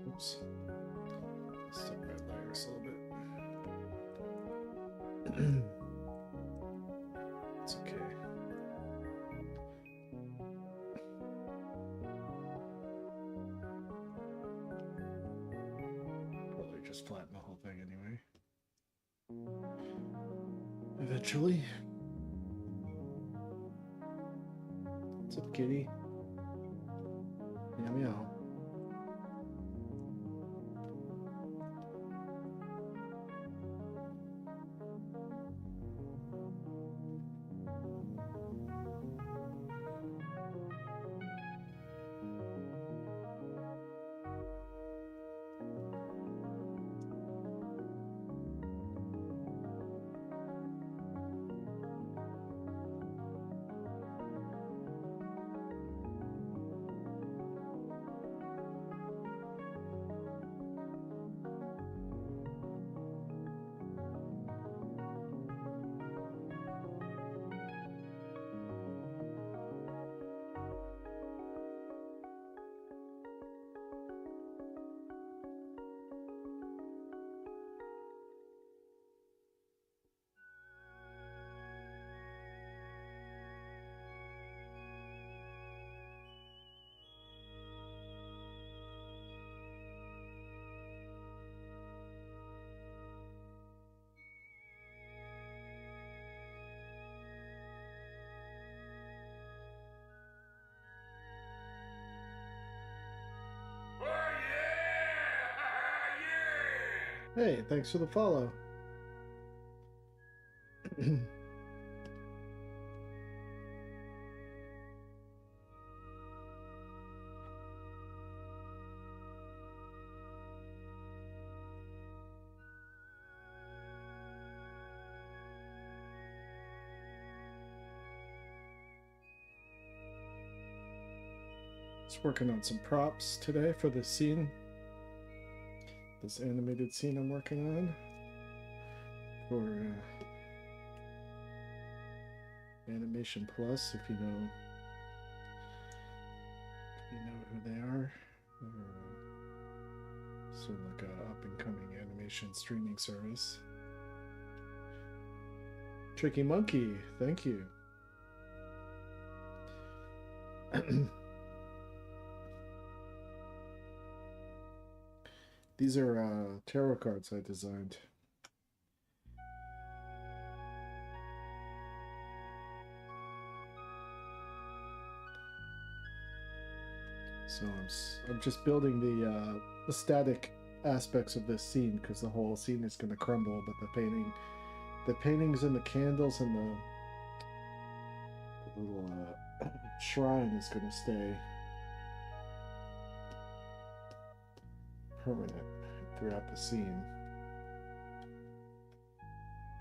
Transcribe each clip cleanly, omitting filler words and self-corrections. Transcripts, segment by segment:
Oops. Step my layers a little bit. It's okay. Probably just flatten the whole thing anyway. Eventually. What's up, kitty? Meow meow. Hey, thanks for the follow. Just working on some props today for the scene. This animated scene I'm working on for Animation Plus, if you know who they are. Sort of like a up and coming animation streaming service. Tricky Monkey, thank you. These are tarot cards I designed. So I'm just building the static aspects of this scene because the whole scene is going to crumble, but the paintings and the candles and the little shrine is going to stay permanent throughout the scene.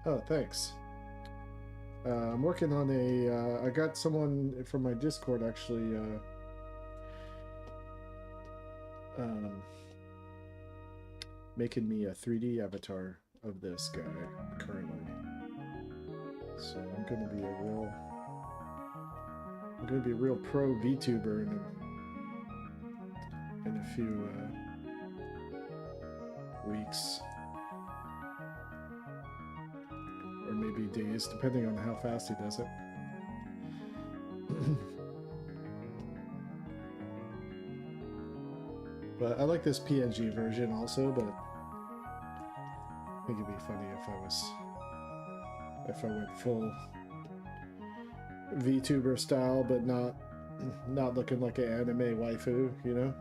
Oh, thanks. I'm working on I got someone from my Discord actually making me a 3D avatar of this guy currently. So I'm gonna be a real pro VTuber in a few weeks. Or maybe days, depending on how fast he does it. But I like this PNG version also, but I think it'd be funny if I went full VTuber style, but not looking like an anime waifu, you know?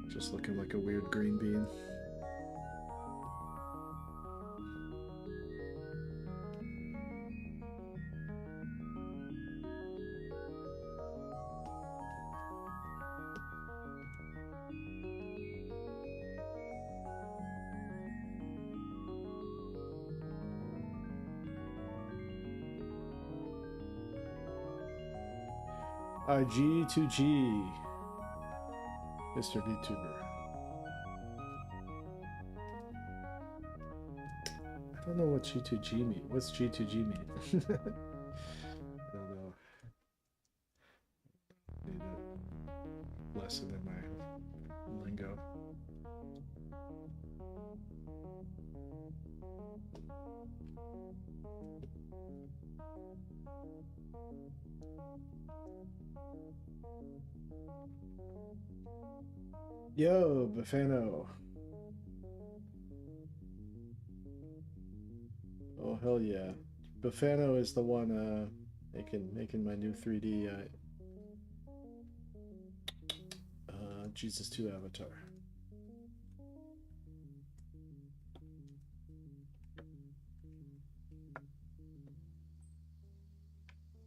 Just looking like a weird green bean. G2G, Mr. VTuber. I don't know what G2G mean. What's G2G mean? I don't know. Need a lesson in my lingo. Yo, Bafano. Oh, hell yeah. Bafano is the one making my new 3D Jesus 2 avatar.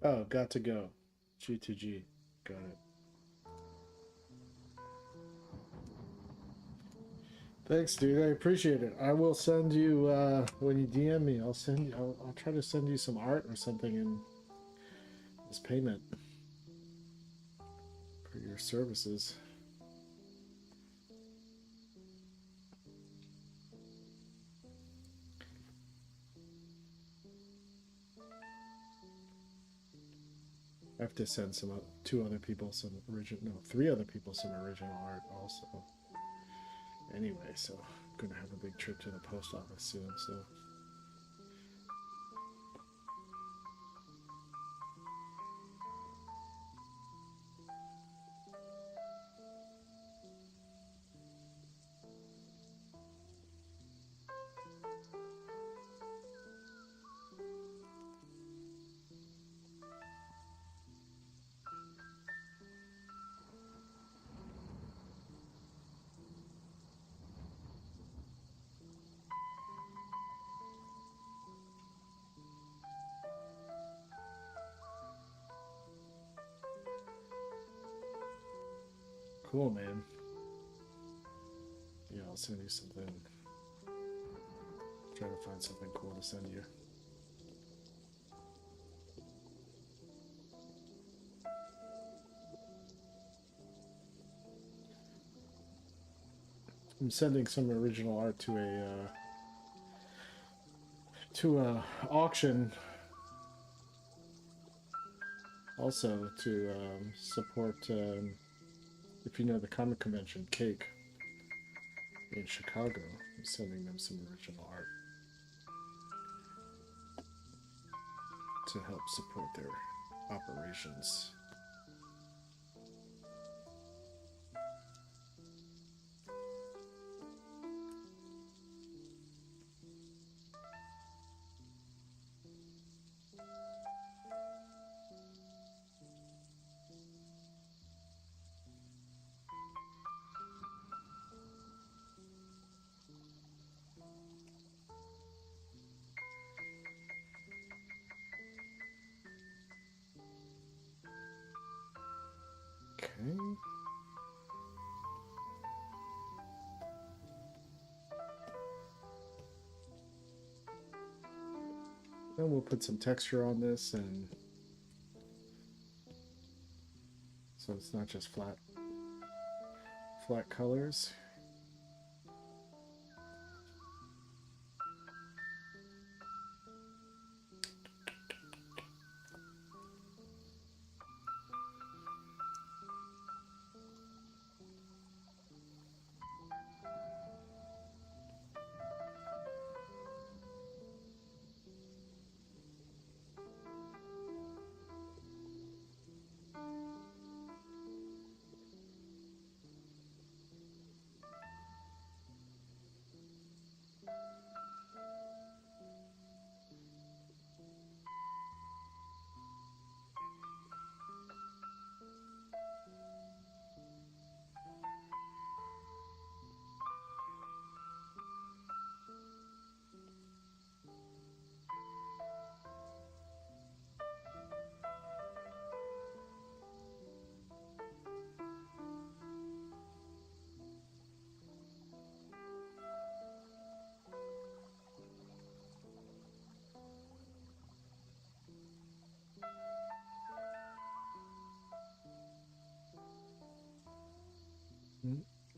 Oh, got to go. G2G. Got it. Thanks, dude. I appreciate it. I will send you when you DM me. I'll try to send you some art or something in this payment for your services. I have to send three other people some original art also. Anyway, so I'm gonna have a big trip to the post office soon, so. Cool, man. Yeah, I'll send you something. Try to find something cool to send you. I'm sending some original art to a auction also to support if you know the comic convention Cake in Chicago. I'm sending them some original art to help support their operations. Okay. Then we'll put some texture on this, and so it's not just flat colors.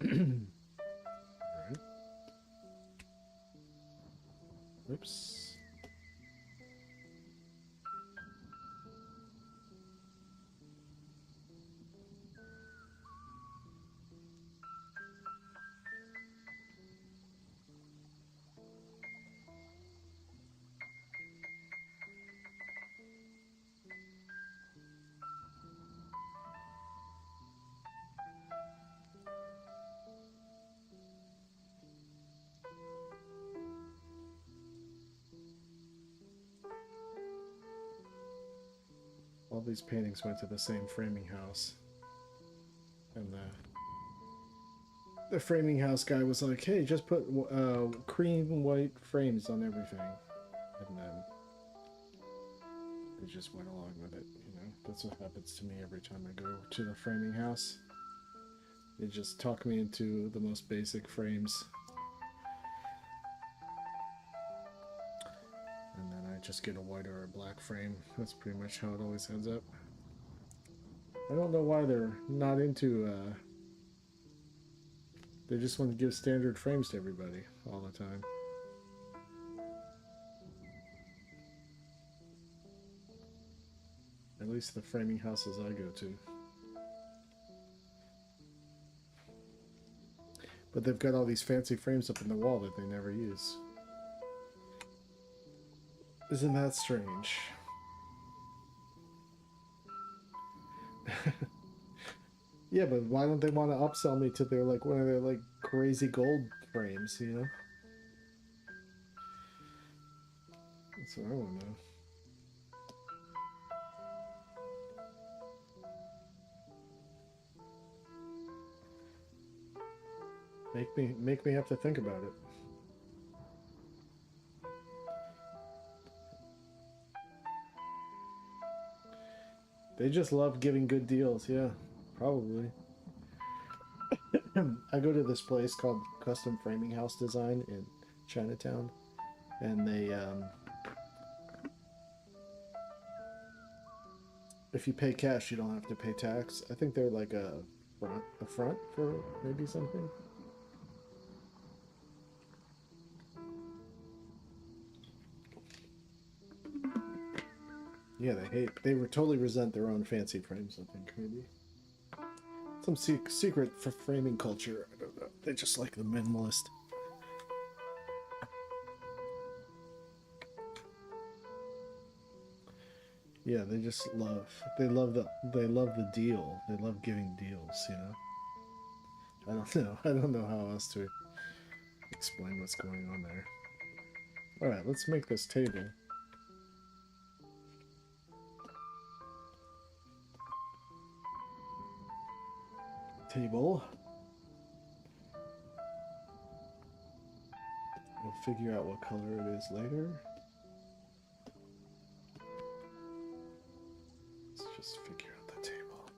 All right. Oops. All these paintings went to the same framing house, and the framing house guy was like, "Hey, just put cream white frames on everything," and then they just went along with it. You know, that's what happens to me every time I go to the framing house. They just talk me into the most basic frames, and then I just get a white or a black frame. That's pretty much how it always ends up. I don't know why they're not into they just want to give standard frames to everybody all the time. At least the framing houses I go to. But they've got all these fancy frames up in the wall that they never use. Isn't that strange? Yeah, but why don't they want to upsell me to their like one of their like crazy gold frames, you know? That's what I want to know. Make me have to think about it. They just love giving good deals, yeah. Probably. I go to this place called Custom Framing House Design in Chinatown, and they if you pay cash, you don't have to pay tax. I think they're like a front for maybe something. Yeah, they totally resent their own fancy frames, I think, maybe. Some secret for framing culture, I don't know. They just like the minimalist. Yeah, they just they love the deal. They love giving deals, you know. I don't know. I don't know how else to explain what's going on there. All right, let's make this table. We'll figure out what color it is later. Let's just figure out the table.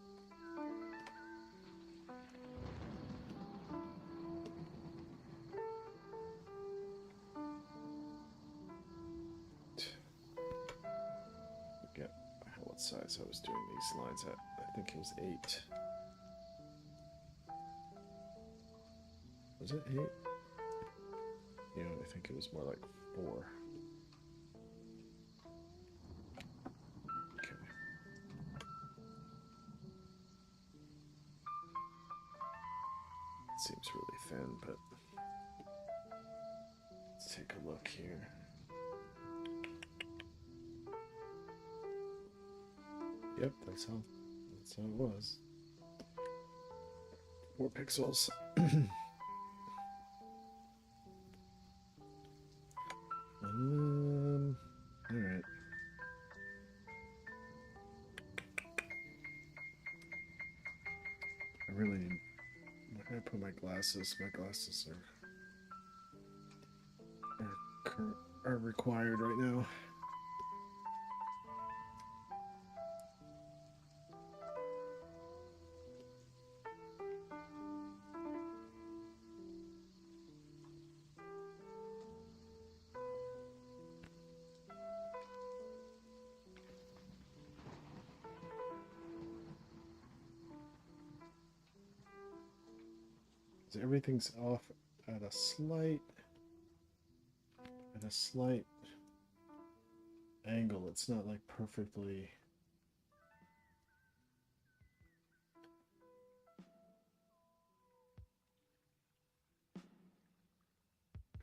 size I was doing these lines at. I think it was 8. Was it 8? Yeah, I think it was more like 4. Okay. It seems really thin, but let's take a look here. Yep, that's how it was. 4 pixels. All right. I really need. Where did I put my glasses? My glasses are required right now. Everything's off at a slight angle. It's not like perfectly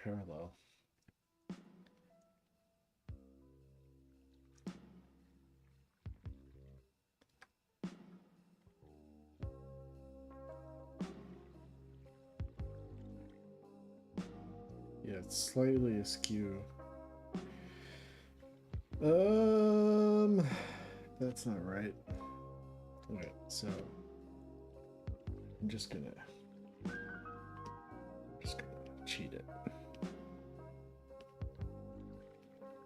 parallel. Yeah, it's slightly askew. That's not right. Okay, so I'm just gonna cheat it.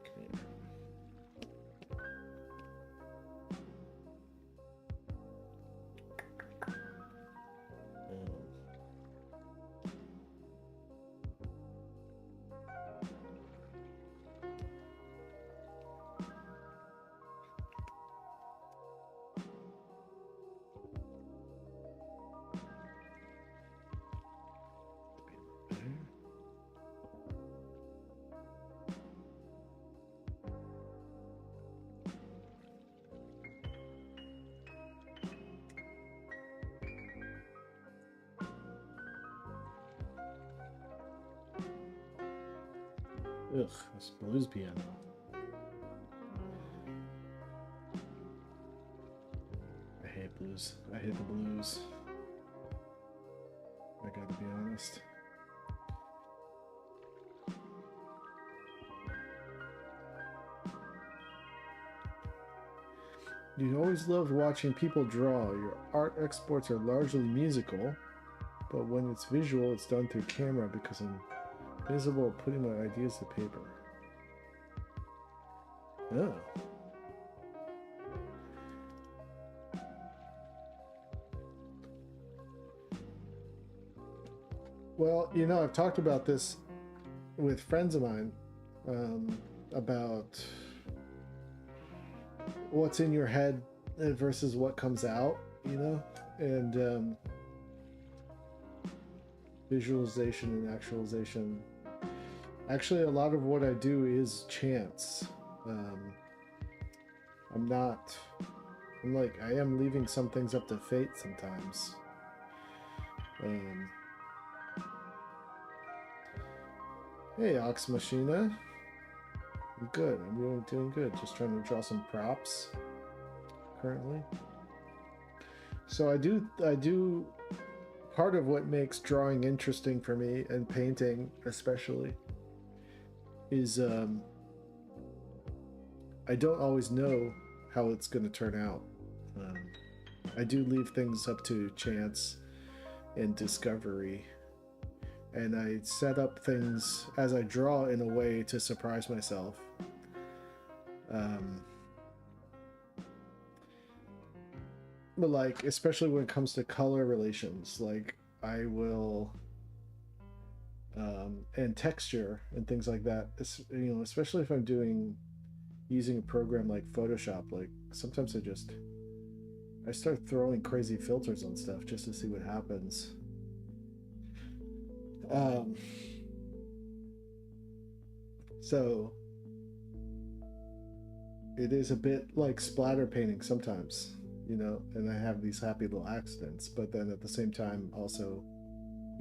Okay. Ugh, this blues piano. I hate blues. I hate the blues. I gotta be honest. You always loved watching people draw. Your art exports are largely musical, but when it's visual, it's done through camera because I'm visible at putting my ideas to paper. Oh. Well, you know, I've talked about this with friends of mine about what's in your head versus what comes out, you know, and visualization and actualization. Actually, a lot of what I do is chance. I am leaving some things up to fate sometimes. Hey, Ox Machina. I'm good. I'm doing good. Just trying to draw some props currently. So I do part of what makes drawing interesting for me, and painting especially, is I don't always know how it's going to turn out. I do leave things up to chance and discovery, and I set up things as I draw in a way to surprise myself. But like, especially when it comes to color relations, like I will and texture and things like that, you know, especially if I'm using a program like Photoshop, like sometimes I start throwing crazy filters on stuff just to see what happens. Um, so it is a bit like splatter painting sometimes, and I have these happy little accidents, but then at the same time also,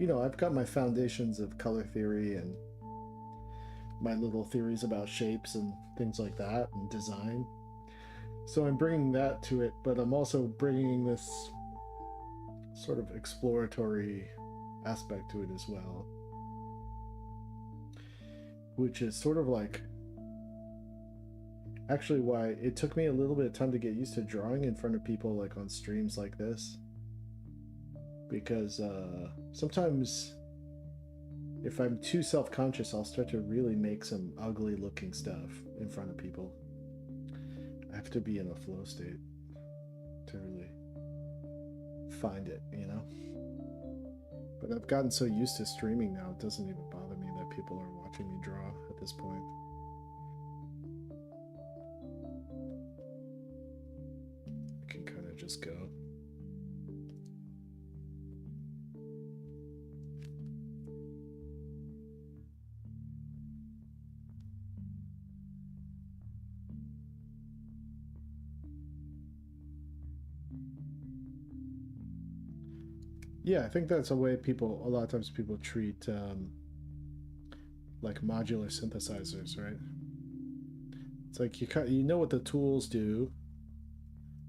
I've got my foundations of color theory and my little theories about shapes and things like that and design. So I'm bringing that to it, but I'm also bringing this sort of exploratory aspect to it as well, which is sort of like actually why it took me a little bit of time to get used to drawing in front of people, like on streams like this, because sometimes if I'm too self-conscious, I'll start to really make some ugly looking stuff in front of people. I have to be in a flow state to really find it, But I've gotten so used to streaming now, it doesn't even bother me that people are watching me draw at this point. I can kind of just go. Yeah, I think that's a way a lot of times people treat like modular synthesizers, right? It's like you know what the tools do,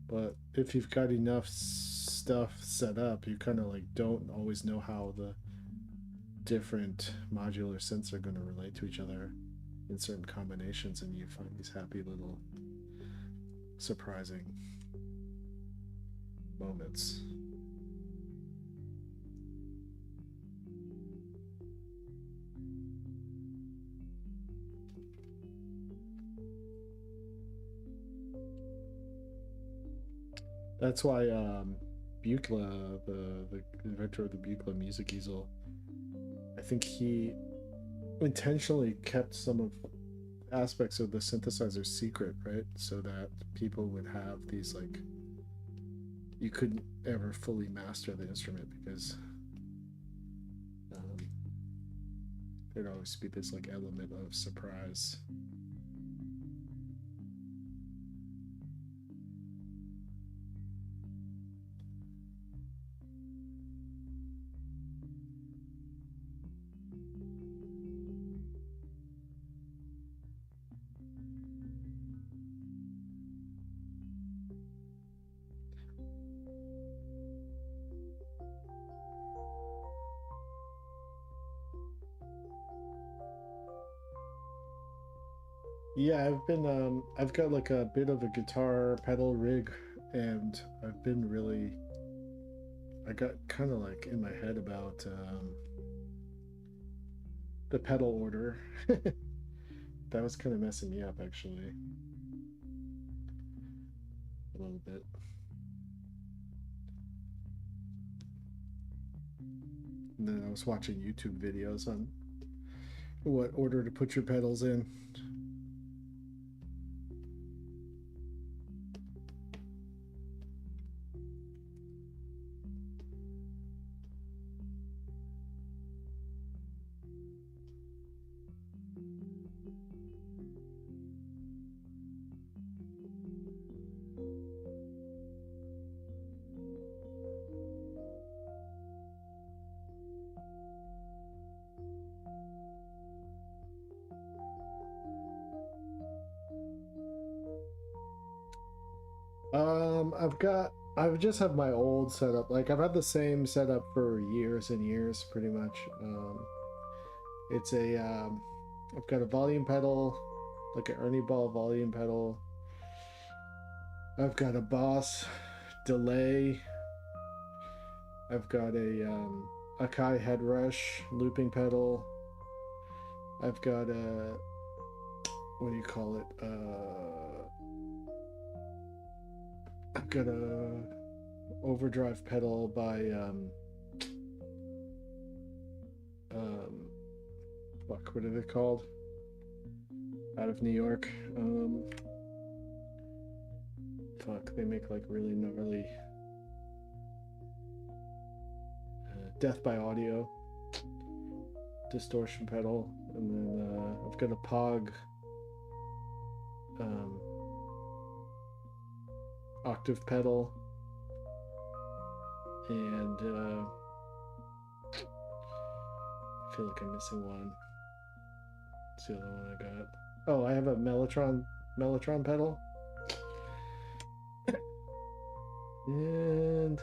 but if you've got enough stuff set up, you kind of like don't always know how the different modular synths are going to relate to each other in certain combinations, and you find these happy little surprising moments. That's why Buchla, the inventor of the Buchla music easel, I think he intentionally kept some of aspects of the synthesizer secret, right? So that people would have these like, you couldn't ever fully master the instrument because there'd always be this like element of surprise. Yeah, I've got like a bit of a guitar pedal rig, and I got kind of like in my head about the pedal order. That was kind of messing me up actually a little bit. And then I was watching YouTube videos on what order to put your pedals in. I've just have my old setup. Like I've had the same setup for years and years, pretty much. It's I've got a volume pedal, like an Ernie Ball volume pedal. I've got a Boss delay. I've got a Akai Headrush looping pedal. I've got a, what do you call it? I've got a overdrive pedal by fuck, what are they called? Out of New York. fuck, they make like really gnarly Death by Audio distortion pedal, and then I've got a Pog octave pedal, and I feel like I'm missing one. What's the other one I got? Oh, I have a Mellotron pedal. And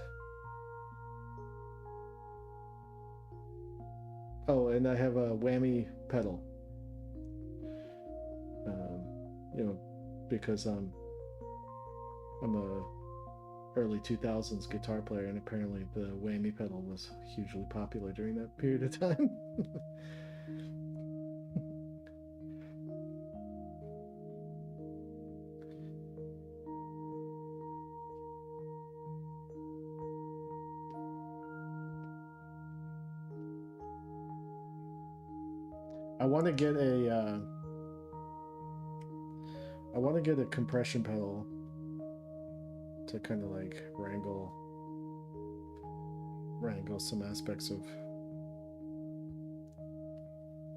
oh, and I have a whammy pedal. You know, because I'm a early 2000s guitar player, and apparently the whammy pedal was hugely popular during that period of time. I want to get a compression pedal to kind of like wrangle some aspects of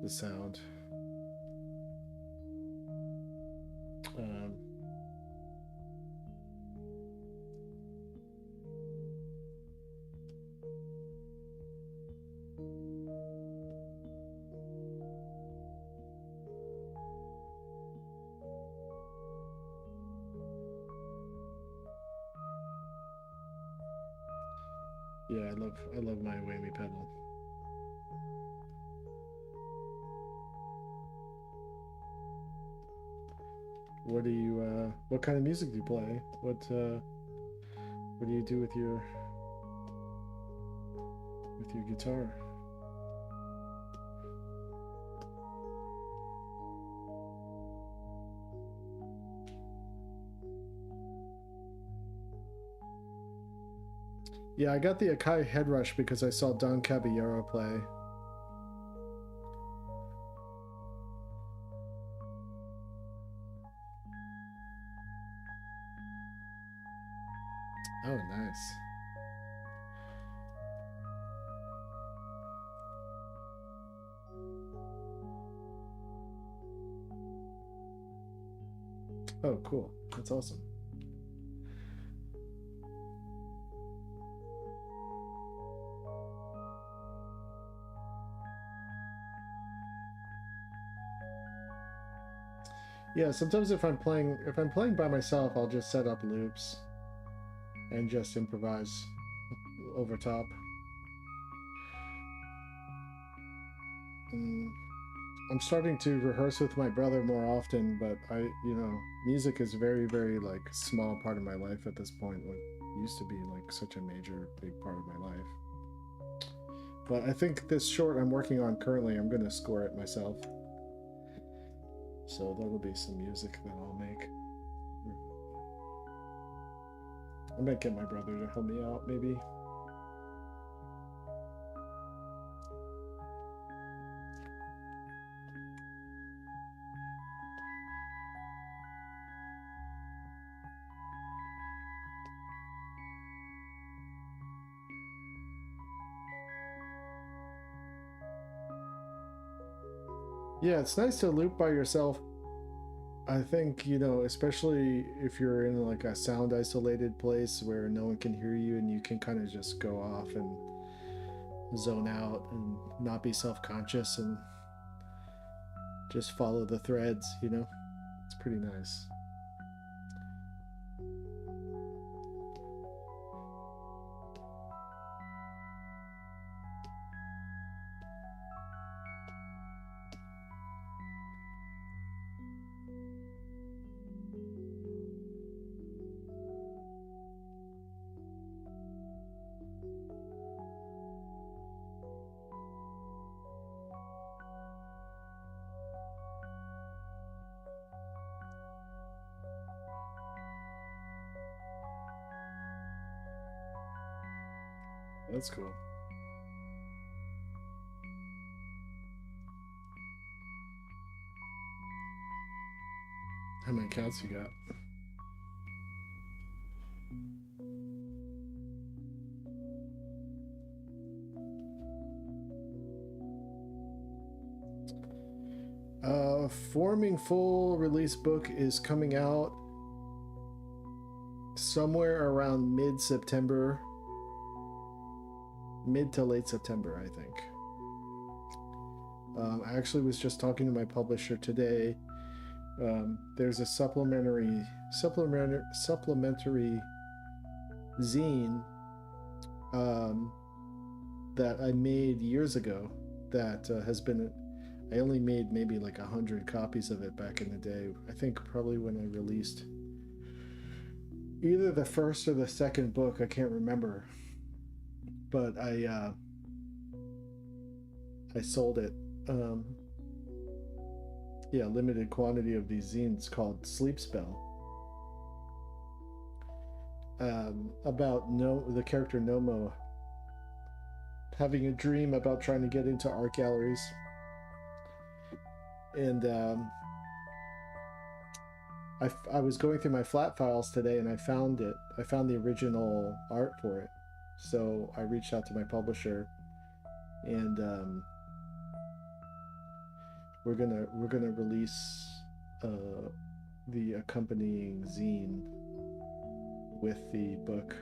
the sound. Yeah, I love my whammy pedal. What do you what kind of music do you play? What do you do with your guitar? Yeah, I got the Akai Headrush because I saw Don Caballero play. Oh, nice. Oh, cool. That's awesome. Yeah, sometimes if I'm playing by myself, I'll just set up loops and just improvise over top. I'm starting to rehearse with my brother more often, but music is very, very like small part of my life at this point. What used to be like such a major, big part of my life. But I think this short I'm working on currently, I'm going to score it myself. So that'll be some music that I'll make. I might get my brother to help me out, maybe. Yeah, it's nice to loop by yourself. I think, especially if you're in like a sound isolated place where no one can hear you and you can kind of just go off and zone out and not be self-conscious and just follow the threads, It's pretty nice. That's cool. How many accounts you got? Forming full release book is coming out somewhere around mid-September, mid to late September, I think. I actually was just talking to my publisher today. There's a supplementary zine that I made years ago that has been. I only made maybe like 100 copies of it back in the day. I think probably when I released either the first or the second book. I can't remember, but I sold it. Yeah, limited quantity of these zines called Sleep Spell. About the character Nomo having a dream about trying to get into art galleries. And I was going through my flat files today and I found it. I found the original art for it. So I reached out to my publisher and we're gonna release the accompanying zine with the book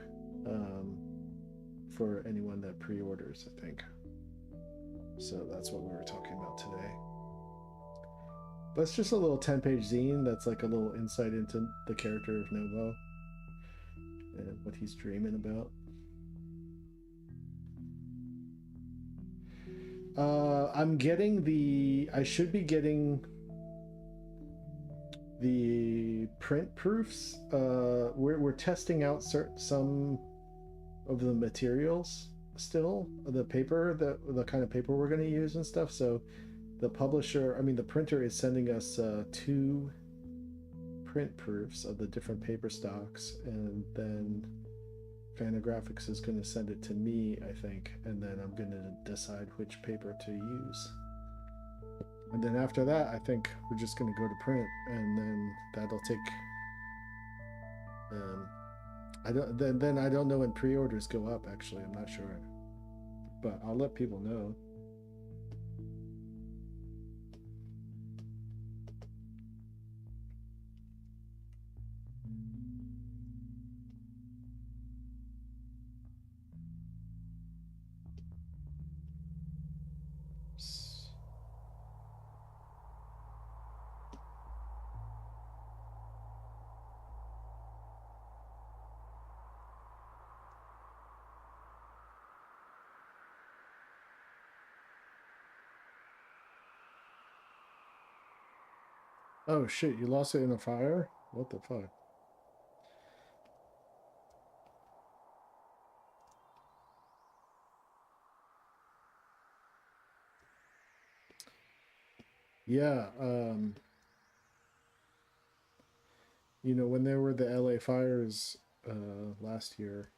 for anyone that pre-orders, I think. So that's what we were talking about today. But it's just a little 10-page zine that's like a little insight into the character of Nomo and what he's dreaming about. I should be getting the print proofs. We're testing out some of the materials still, the paper, the kind of paper we're going to use and stuff. So the printer is sending us 2 print proofs of the different paper stocks, and then Fantagraphics is going to send it to me, I think, and then I'm going to decide which paper to use. And then after that, I think we're just going to go to print, and then that'll take. I don't know when pre-orders go up. Actually, I'm not sure, but I'll let people know. Oh shit, you lost it in a fire? What the fuck? Yeah, when there were the LA fires last year,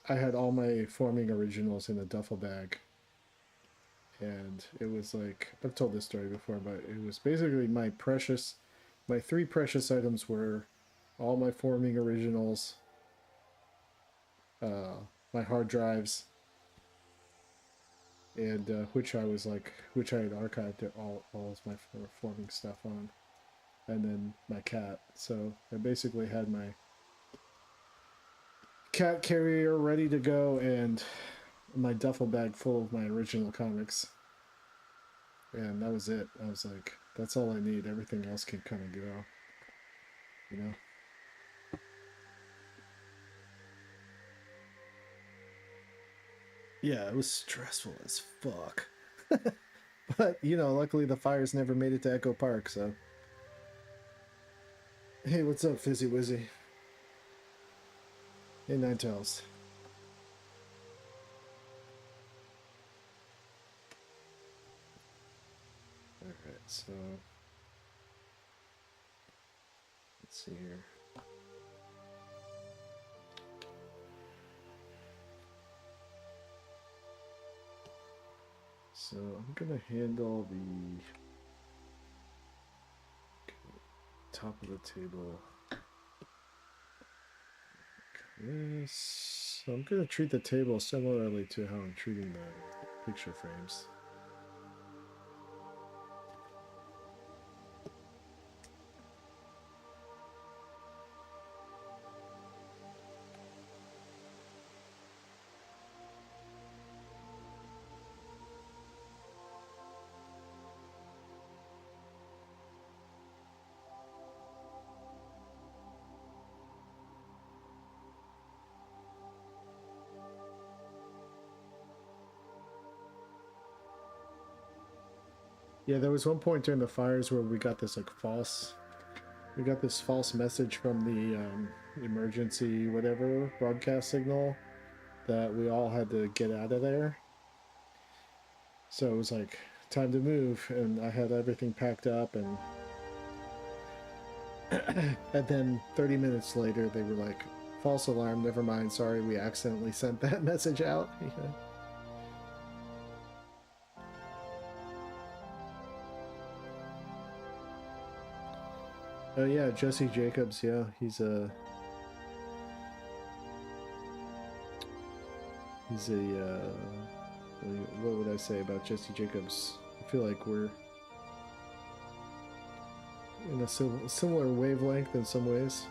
I had all my forming originals in a duffel bag. And it was like, I've told this story before, but it was basically my 3 precious items were all my forming originals, my hard drives, and which I had archived all of my forming stuff on, and then my cat. So I basically had my cat carrier ready to go and my duffel bag full of my original comics. And that was it. I was like, that's all I need. Everything else can kind of go, you know? Yeah, it was stressful as fuck. But, luckily the fires never made it to Echo Park, so. Hey, what's up, Fizzy Wizzy? Hey, Nine Tails. Alright, so. Let's see here. So I'm gonna handle the top of the table like this. So I'm going to treat the table similarly to how I'm treating the picture frames. Yeah, there was one point during the fires where we got this like false message from the emergency whatever broadcast signal that we all had to get out of there. So it was like time to move, and I had everything packed up, and and then 30 minutes later they were like, false alarm, never mind, sorry, we accidentally sent that message out. Yeah. Oh yeah, Jesse Jacobs, yeah, he's a what would I say about Jesse Jacobs? I feel like we're in a similar wavelength in some ways.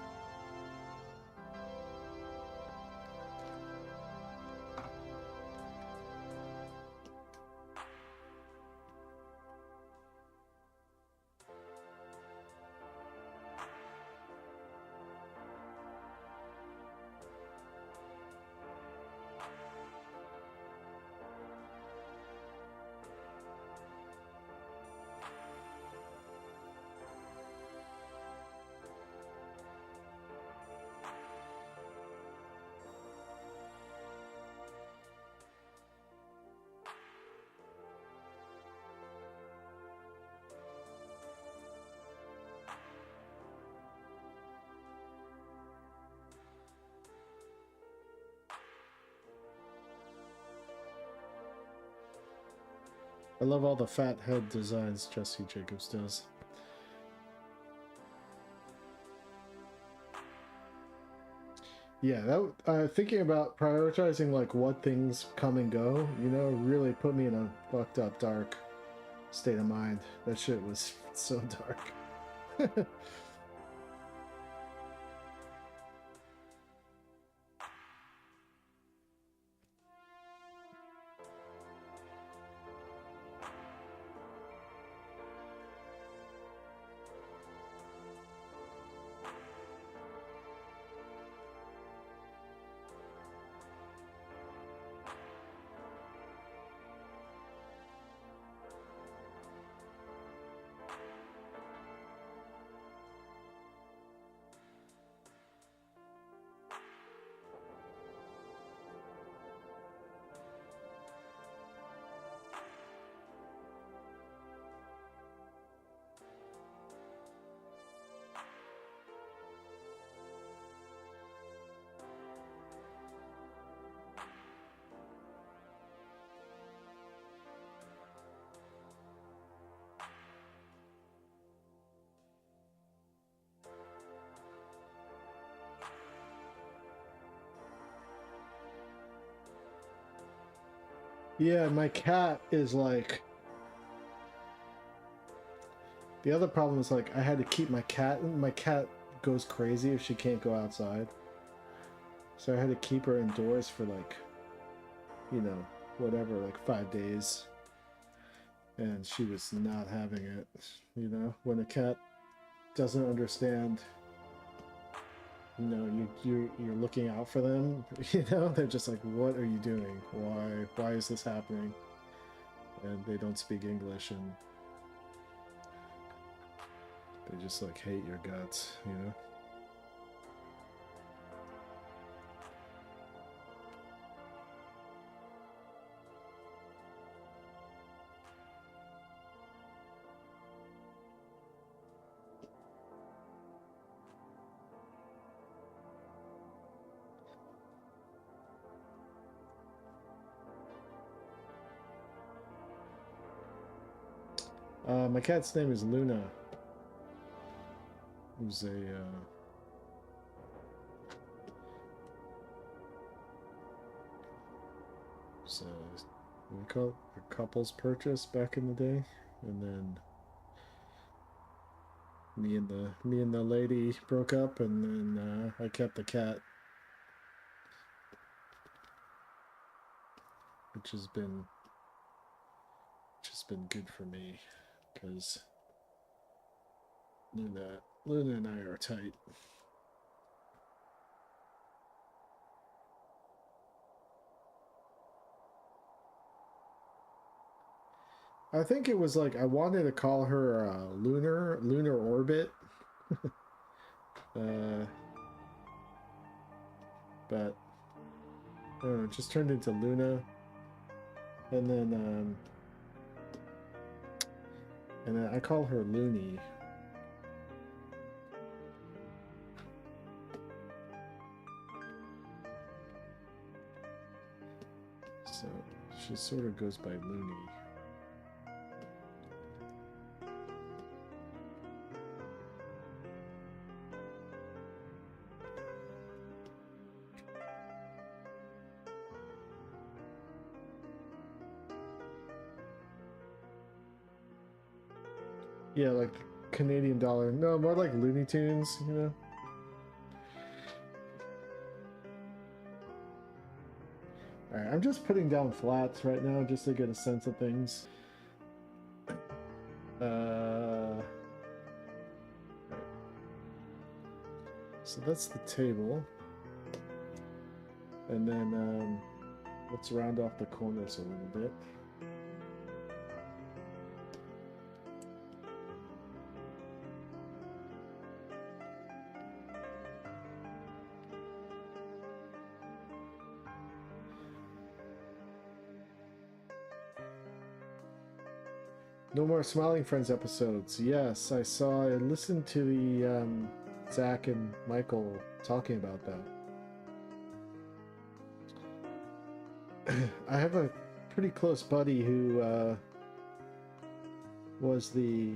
I love all the fat head designs Jesse Jacobs does. Yeah, that thinking about prioritizing like what things come and go, you know, really put me in a fucked up dark state of mind. That shit was so dark. Yeah, my cat is like... The other problem is like I had to keep my cat... My cat goes crazy if she can't go outside. So I had to keep her indoors for like, you know, whatever, like 5 days. And she was not having it, you know? When a cat doesn't understand, you know, you're looking out for them, you know? They're just like, what are you doing? Why is this happening? And they don't speak English, and they just like hate your guts, you know? My cat's name is Luna. Who's a was what do you call it? A couple's purchase back in the day, and then me and the lady broke up, and then I kept the cat, which has been good for me because Luna and I are tight. I think it was like I wanted to call her Lunar Orbit, but I don't know, it just turned into Luna, and then I call her Looney. So she sort of goes by Looney. Yeah, like Canadian dollar. No, more like Looney Tunes, you know? Alright, I'm just putting down flats right now just to get a sense of things. So that's the table. And then let's round off the corners a little bit. No more Smiling Friends episodes. Yes, I listened to the Zach and Michael talking about that. I have a pretty close buddy who was the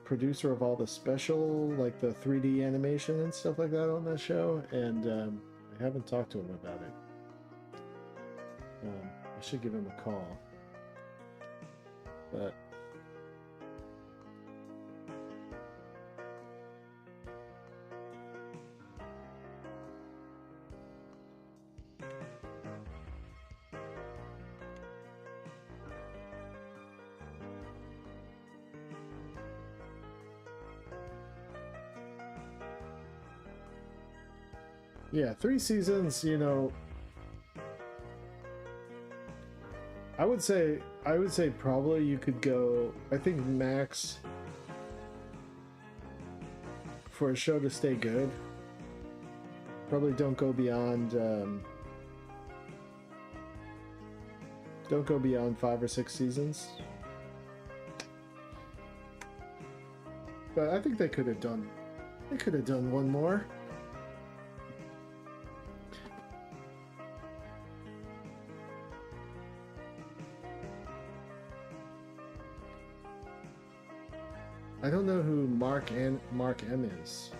producer of all the special, like the 3D animation and stuff like that on that show, and I haven't talked to him about it. I should give him a call. But yeah, 3 seasons, you know, I would say probably you could go, I think max for a show to stay good, probably don't go beyond 5 or 6 seasons. But I think they could have done one more. I don't know who Mark M is.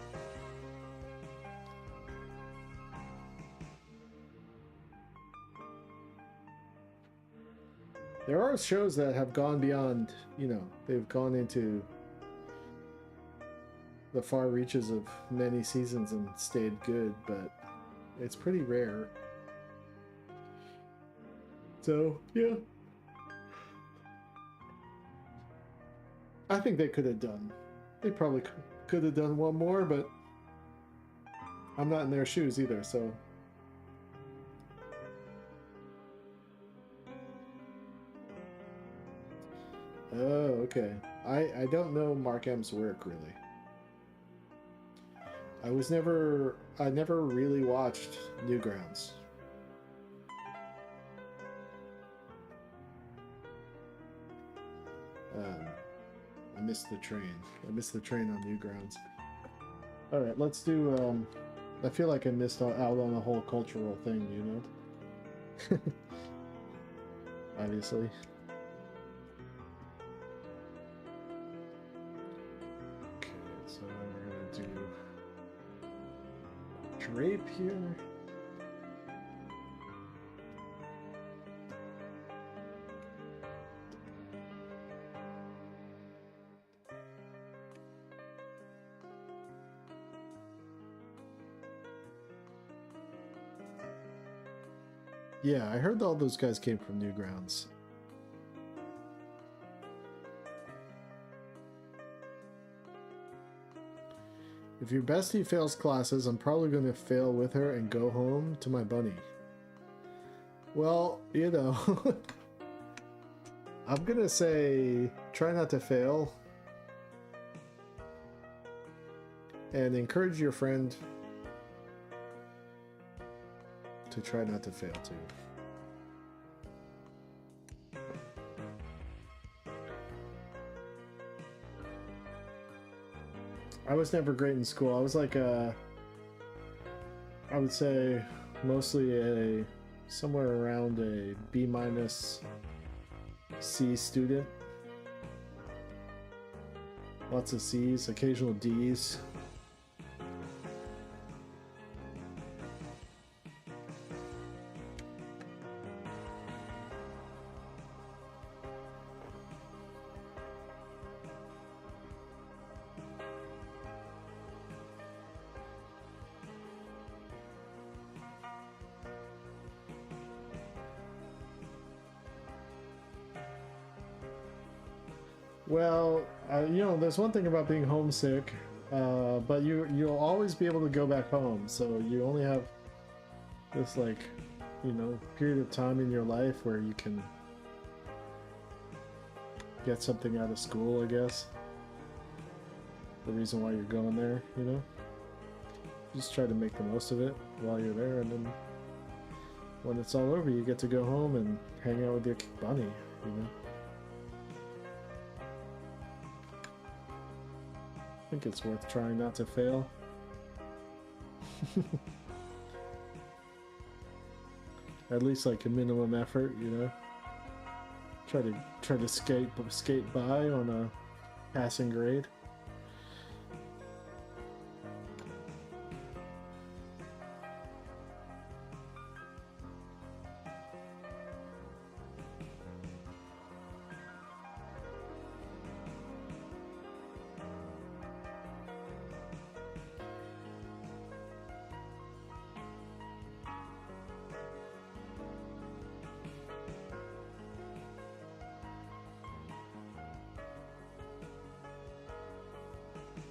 There are shows that have gone beyond, you know, they've gone into the far reaches of many seasons and stayed good, but it's pretty rare. So, yeah. I think they probably could have done one more, but I'm not in their shoes either, so. Oh, okay. I don't know Mark M's work, really. I never really watched Newgrounds. I missed the train. I missed the train on Newgrounds. Alright, let's do, I feel like I missed out on the whole cultural thing, you know? Obviously. Okay, so we're gonna do drape here. Yeah, I heard all those guys came from Newgrounds. If your bestie fails classes, I'm probably going to fail with her and go home to my bunny. Well, you know, I'm going to say try not to fail. And encourage your friend to try not to fail too. I was never great in school. I was like I would say mostly somewhere around a B- C student. Lots of C's, occasional D's. Well, you know, there's one thing about being homesick, but you'll always be able to go back home. So you only have this, like, you know, period of time in your life where you can get something out of school, I guess. The reason why you're going there, you know? Just try to make the most of it while you're there, and then when it's all over, you get to go home and hang out with your bunny, you know? I think it's worth trying not to fail. At least like a minimum effort, you know. Try to skate by on a passing grade.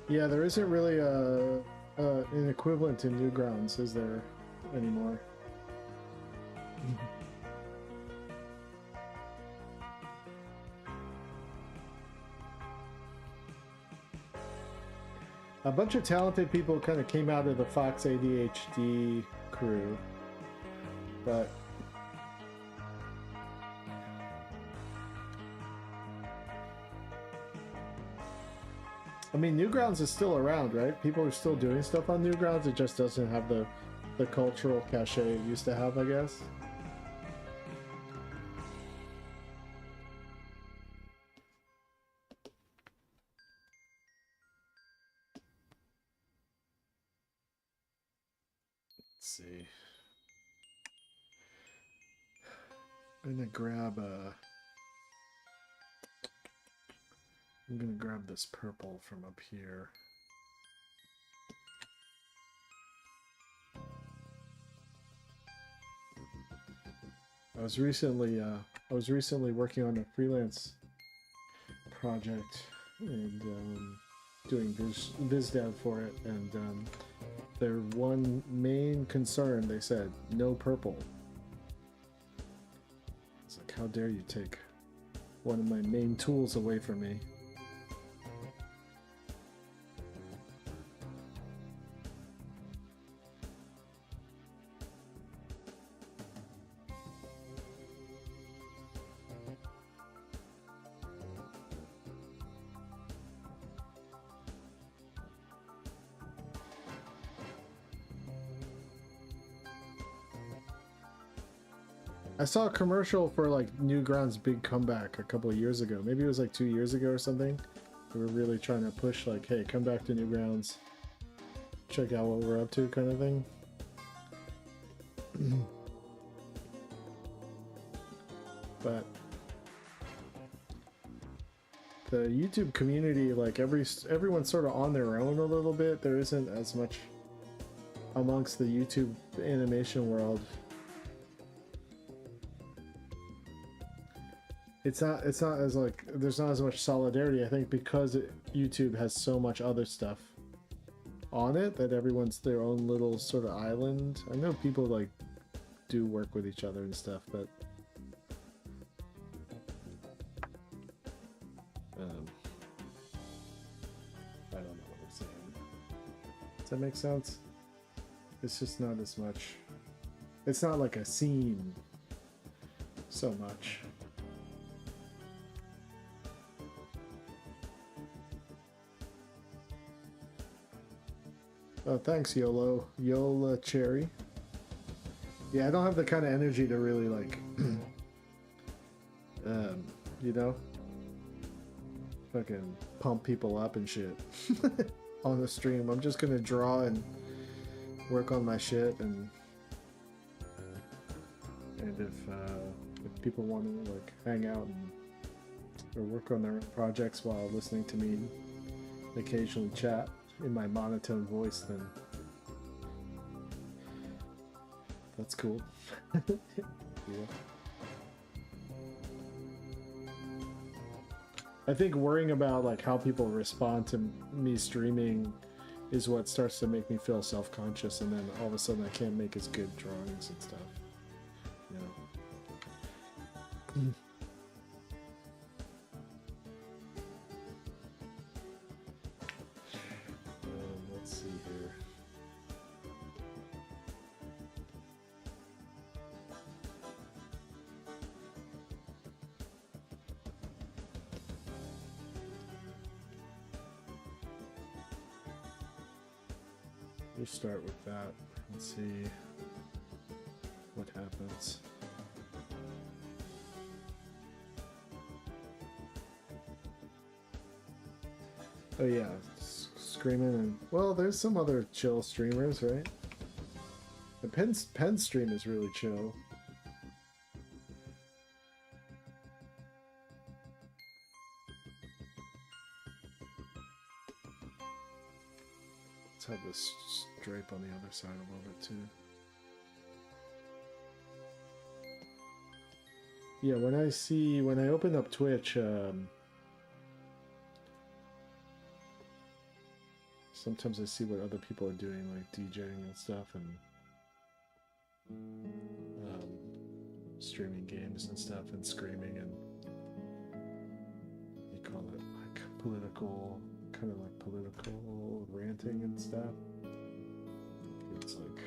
Yeah, there isn't really an equivalent to Newgrounds, is there, anymore? A bunch of talented people kind of came out of the Fox ADHD crew, but I mean, Newgrounds is still around, right? People are still doing stuff on Newgrounds. It just doesn't have the cultural cachet it used to have, I guess. Let's see. I'm gonna grab I'm gonna grab this purple from up here. I was recently working on a freelance project and doing biz dev for it, and their one main concern, they said, no purple. It's like, how dare you take one of my main tools away from me? I saw a commercial for like Newgrounds' big comeback a couple of years ago. Maybe it was like 2 years ago or something. They were really trying to push like, hey, come back to Newgrounds. Check out what we're up to, kind of thing. But the YouTube community, like everyone's sort of on their own a little bit. There isn't as much amongst the YouTube animation world. it's not as like there's not as much solidarity. I think because YouTube has so much other stuff on it that everyone's their own little sort of island. I know people like do work with each other and stuff, but I don't know what I'm saying. Does that make sense? It's just not as much. It's not like a scene so much. Oh, thanks, Yola Cherry. Yeah, I don't have the kind of energy to really like, you know, fucking pump people up and shit on the stream. I'm just gonna draw and work on my shit, and if people want to like hang out and or work on their own projects while listening to me occasionally chat in my monotone voice, then that's cool. Yeah. I think worrying about like how people respond to me streaming is what starts to make me feel self-conscious, and then all of a sudden I can't make as good drawings and stuff. You know. Let's see here. We'll start with that and see what happens. Oh yeah, screaming and well, there's some other chill streamers, right? The Pen stream is really chill. Let's have this drape on the other side a little bit too. Yeah, when I open up Twitch, sometimes I see what other people are doing, like DJing and stuff, and streaming games and stuff, and screaming, and you call it like political, kind of like political ranting and stuff. It's like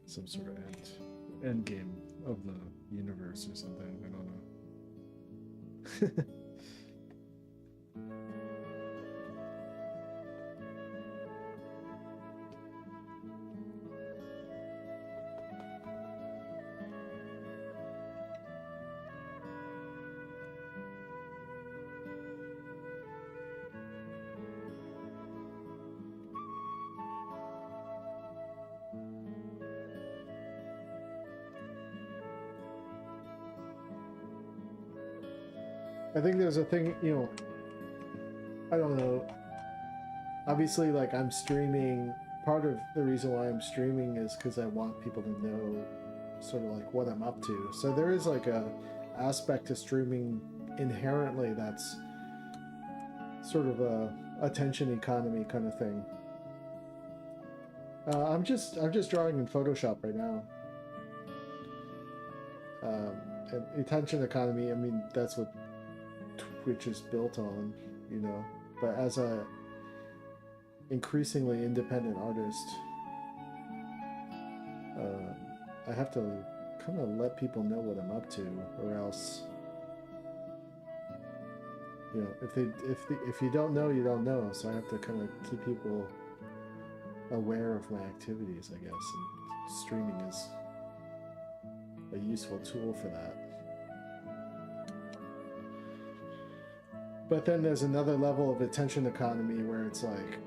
some sort of end game of the universe or something. I don't know. I think there's a thing, you know, I don't know. Obviously, like, I'm streaming, part of the reason why I'm streaming is because I want people to know sort of like what I'm up to. So there is like a aspect to streaming inherently that's sort of a attention economy kind of thing. I'm just drawing in Photoshop right now. And attention economy, I mean, that's what Twitch is built on, you know. But as a increasingly independent artist, I have to kind of let people know what I'm up to, or else, you know, if you don't know, you don't know. So I have to kind of keep people aware of my activities, I guess. And streaming is a useful tool for that. But then there's another level of attention economy where it's like,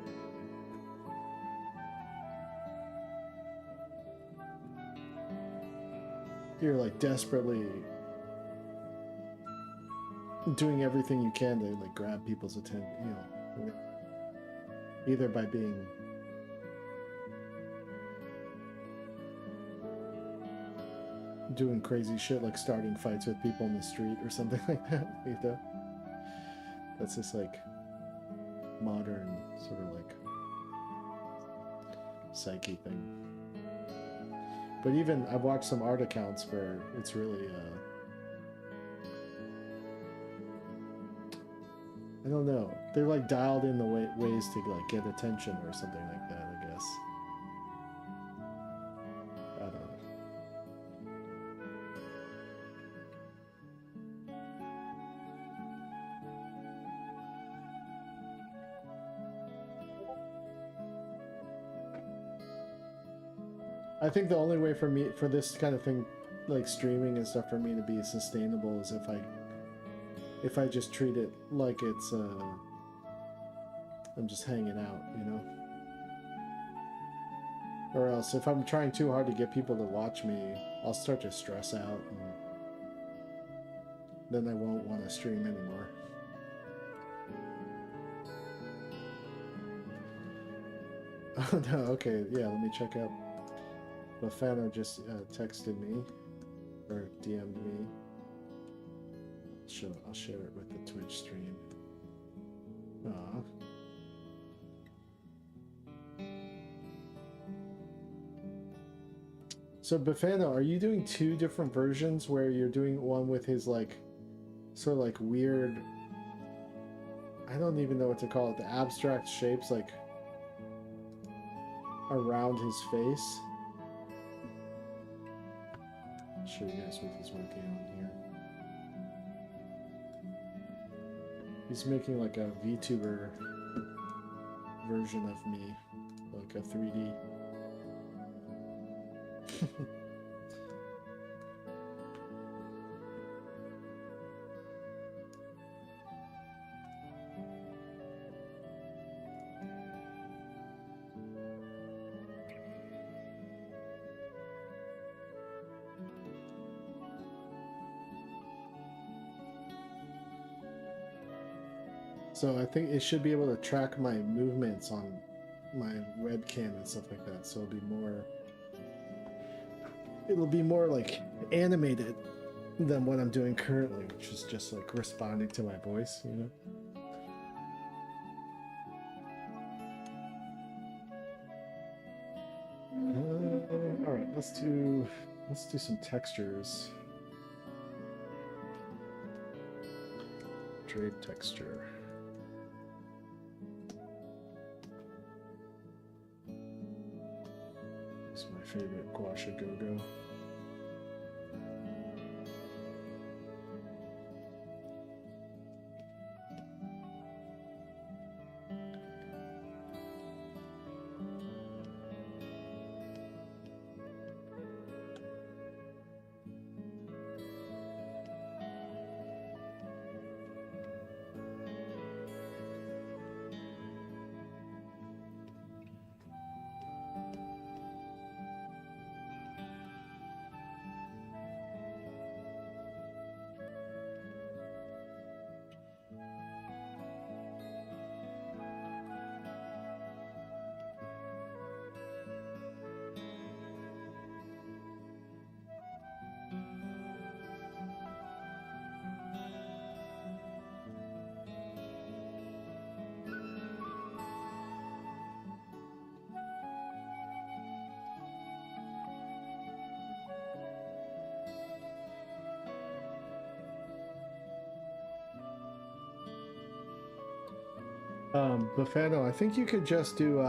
you're like desperately doing everything you can to like grab people's attention, you know, either by being doing crazy shit like starting fights with people in the street or something like that, you know? That's just like modern sort of like psyche thing. But even I've watched some art accounts where it's really I don't know, they're like dialed in the ways to like get attention or something like that, I guess. I don't know. I think the only way for me, for this kind of thing, like streaming and stuff, for me to be sustainable is if I just treat it like it's I'm just hanging out, you know? Or else if I'm trying too hard to get people to watch me, I'll start to stress out and then I won't want to stream anymore. Oh no, okay, yeah, let me check out. Bafano just texted me, or DM'd me. I'll share it with the Twitch stream. Aww. So Bafano, are you doing two different versions where you're doing one with his like, sort of like weird, I don't even know what to call it, the abstract shapes like around his face? I'll show you guys what he's working on here. He's making like a VTuber version of me, like a 3D. So I think it should be able to track my movements on my webcam and stuff like that. So it'll be more like animated than what I'm doing currently, which is just like responding to my voice, you know? All right, let's do some textures. Trade texture. It's my favorite Guasha Go-Go. Bafano, I think you could just do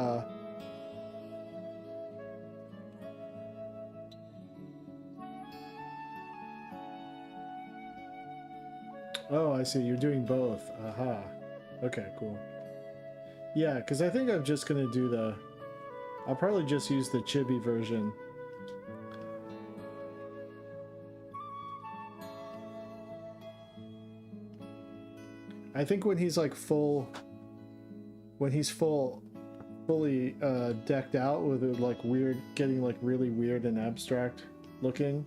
oh, I see, you're doing both. Aha. Okay, cool. Yeah, because I think I'm just gonna do I'll probably just use the chibi version. I think when he's like fully decked out with it, like getting like really weird and abstract looking,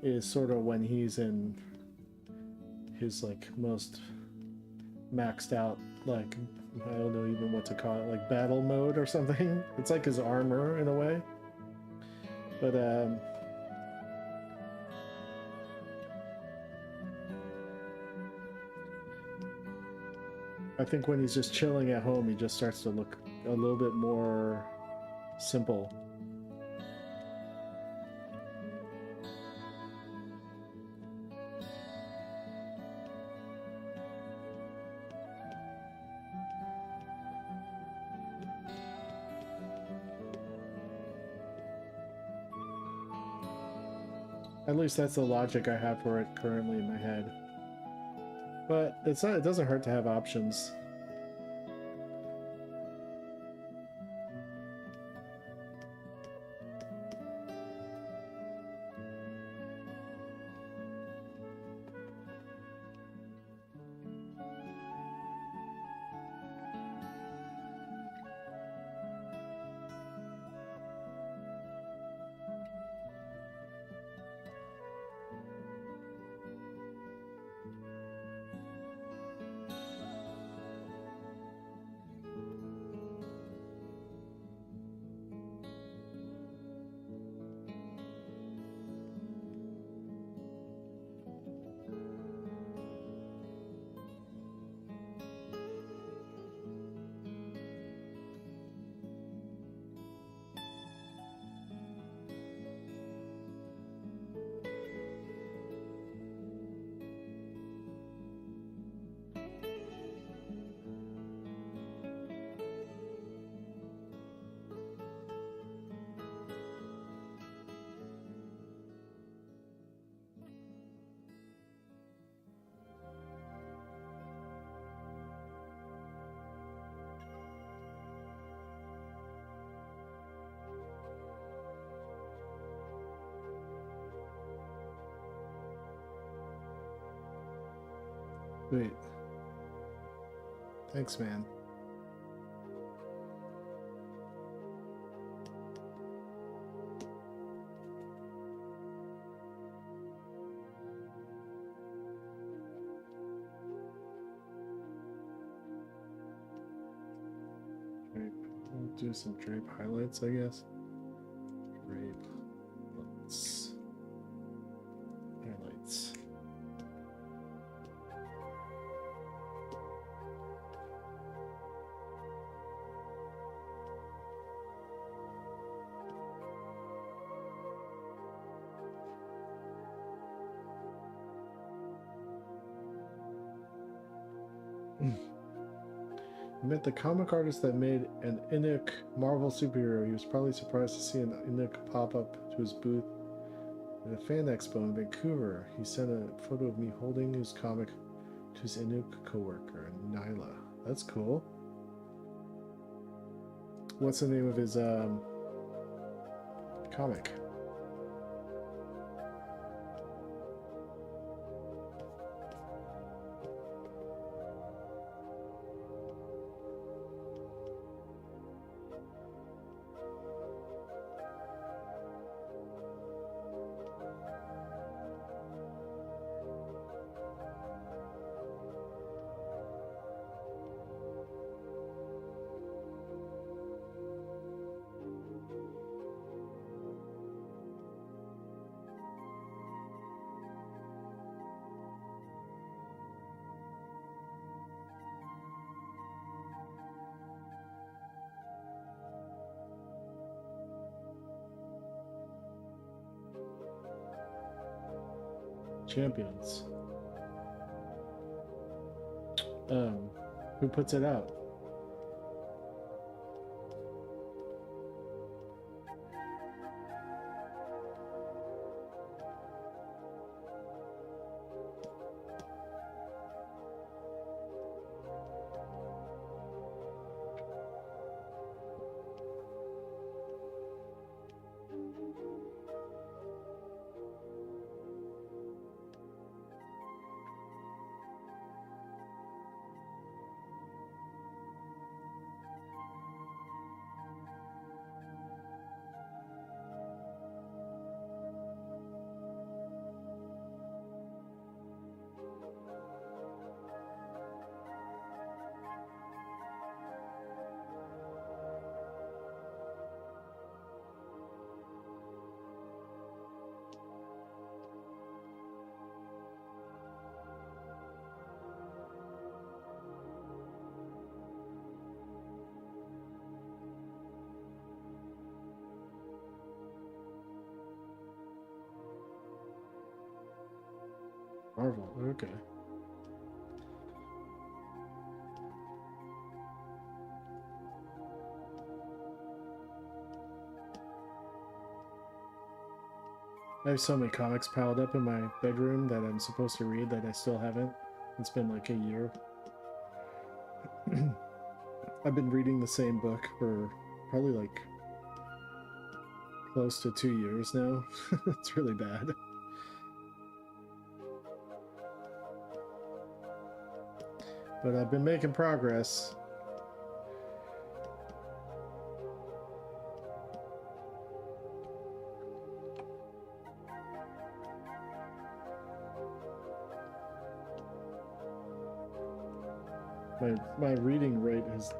is sort of when he's in his like most maxed out, like, I don't know even what to call it, like battle mode or something. It's like his armor in a way. But I think when he's just chilling at home, he just starts to look a little bit more simple. At least that's the logic I have for it currently in my head. But it's not, it doesn't hurt to have options. Wait. Thanks, man. Drape. We'll do some drape highlights, I guess. Drape. Highlights. He met the comic artist that made an Inuk Marvel superhero. He was probably surprised to see an Inuk pop up to his booth at a fan expo in Vancouver. He sent a photo of me holding his comic to his Inuk coworker, Nyla. That's cool. What's the name of his comic? Champions. Who puts it out? Marvel. Okay. I have so many comics piled up in my bedroom that I'm supposed to read that I still haven't. It's been like a year. I've been reading the same book for probably like close to 2 years now. It's really bad. But I've been making progress. My reading rate has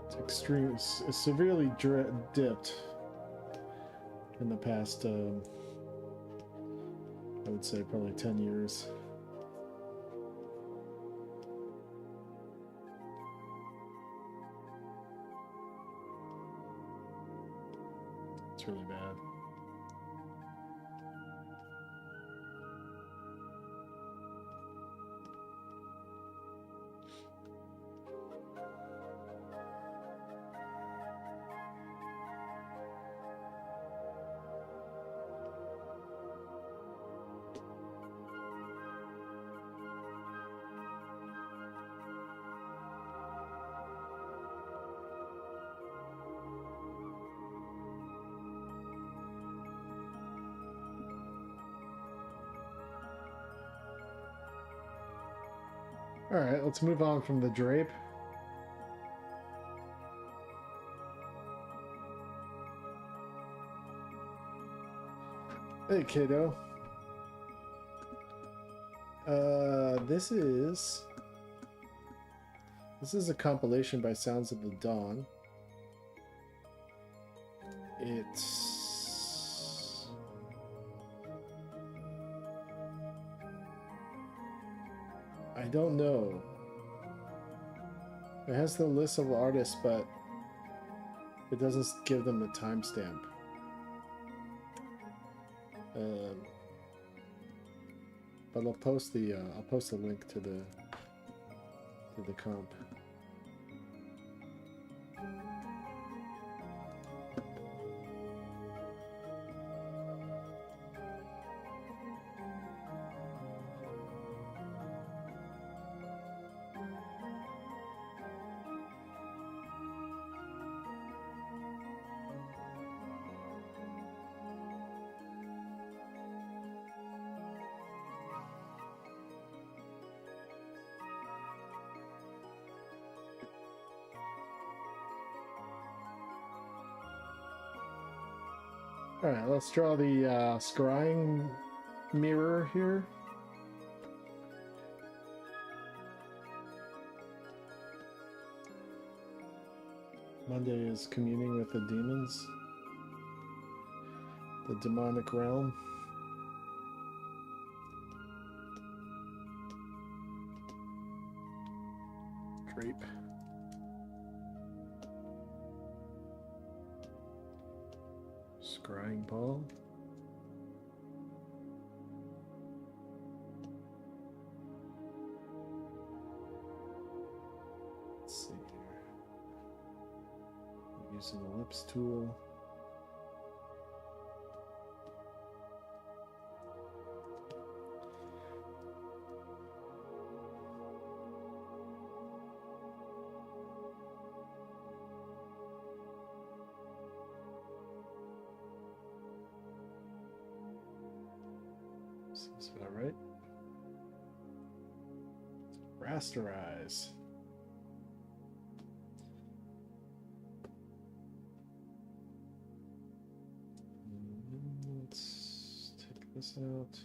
severely dipped in the past, I would say probably 10 years. It's really bad. Alright, let's move on from the drape. Hey, kiddo. This is a compilation by Sounds of the Dawn. I don't know. It has the list of artists, but it doesn't give them the timestamp. But I'll post the link to the comp. Alright, let's draw the scrying mirror here. Monday is communing with the demons, the demonic realm. Drape. Scrying ball. Let's see here. Using the ellipse tool. Seems about right. Rasterize. Let's take this out.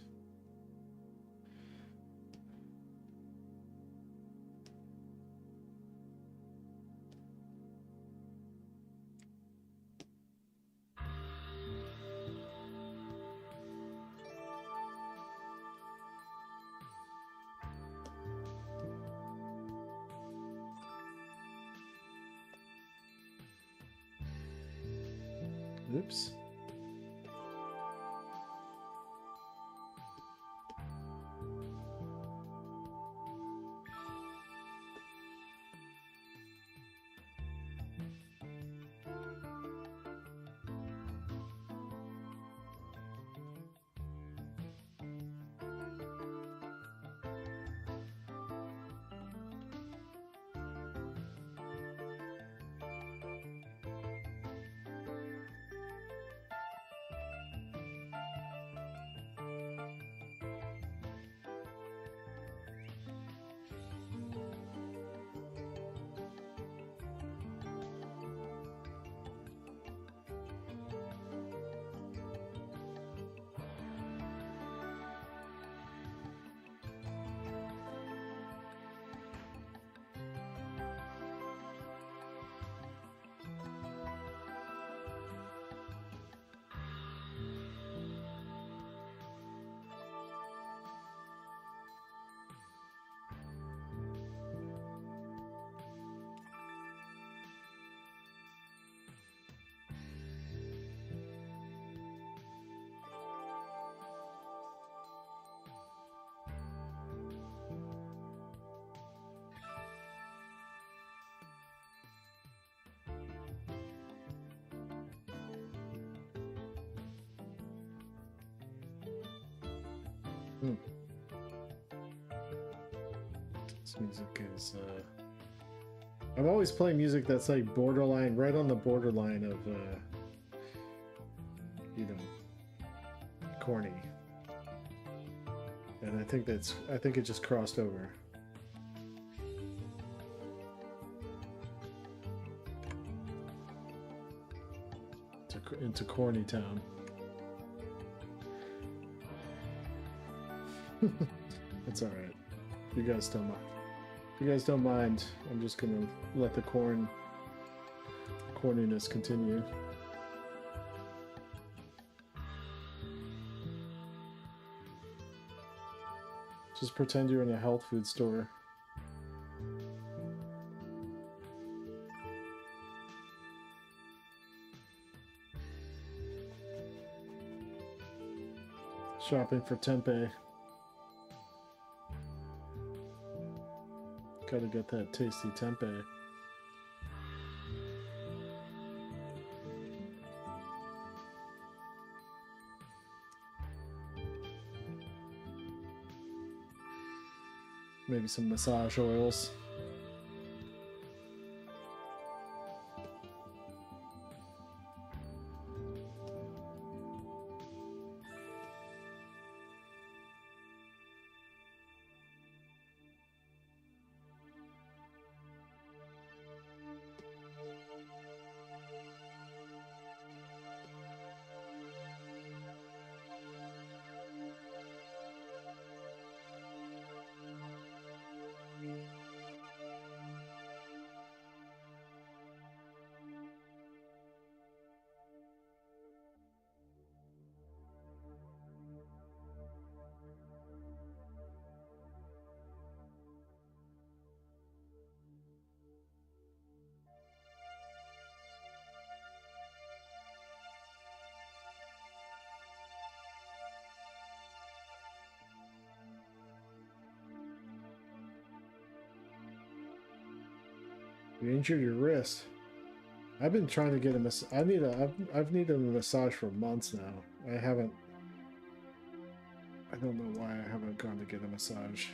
Oops. Hmm. This music is I'm always playing music that's like borderline, right on the borderline of you know, corny. And I think it just crossed over into corny town. It's all right. You guys don't mind. If you guys don't mind, I'm just gonna let the corniness continue. Just pretend you're in a health food store. Shopping for tempeh. Gotta get that tasty tempeh. Maybe some massage oils. You injured your wrist. I've been trying to get a I've needed a massage for months now. I don't know why I haven't gone to get a massage.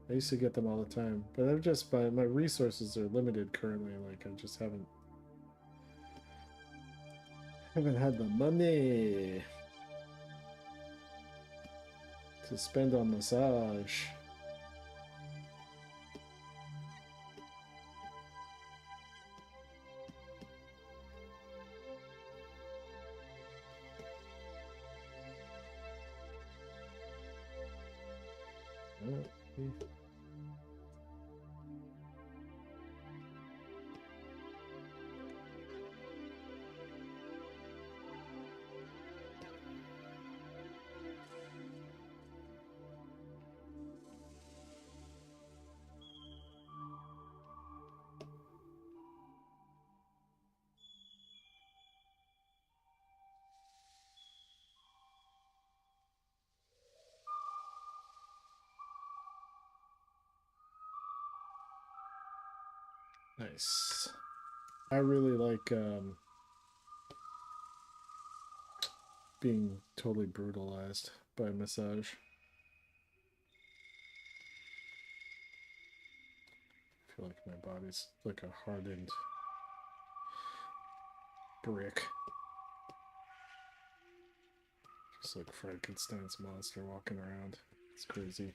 I used to get them all the time, but my resources are limited currently. Like I just haven't had the money to spend on massage. Nice. I really like being totally brutalized by a massage. I feel like my body's like a hardened brick. Just like Frankenstein's monster walking around. It's crazy.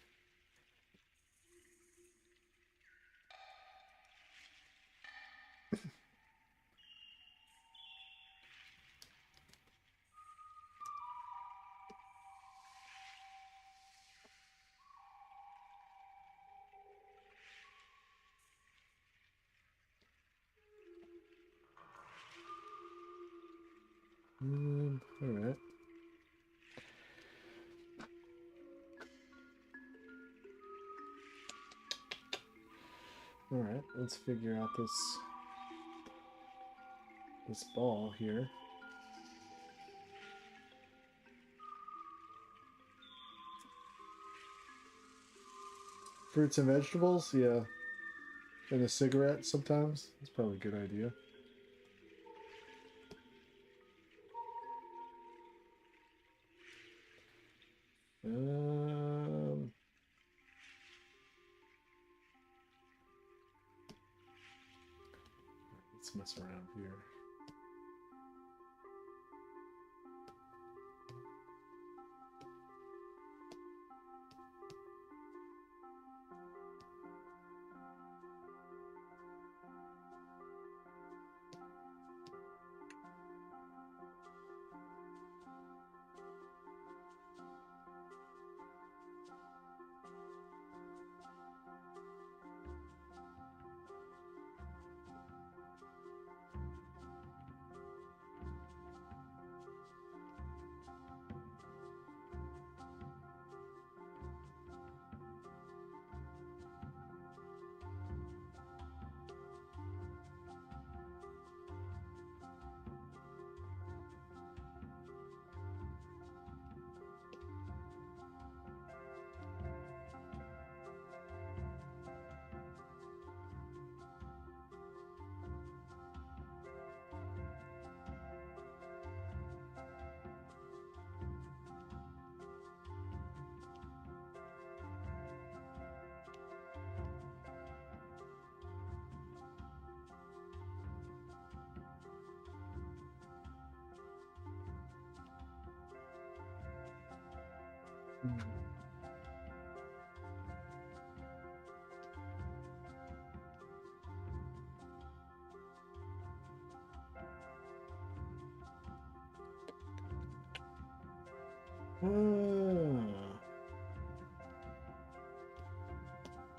All right. All right. Let's figure out this ball here. Fruits and vegetables, yeah. And a cigarette sometimes. That's probably a good idea. Um, let's mess around here.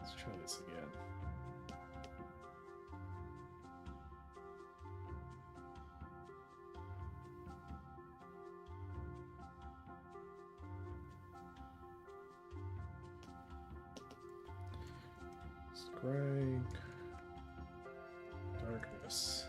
Let's try this again. Scrying. Darkness.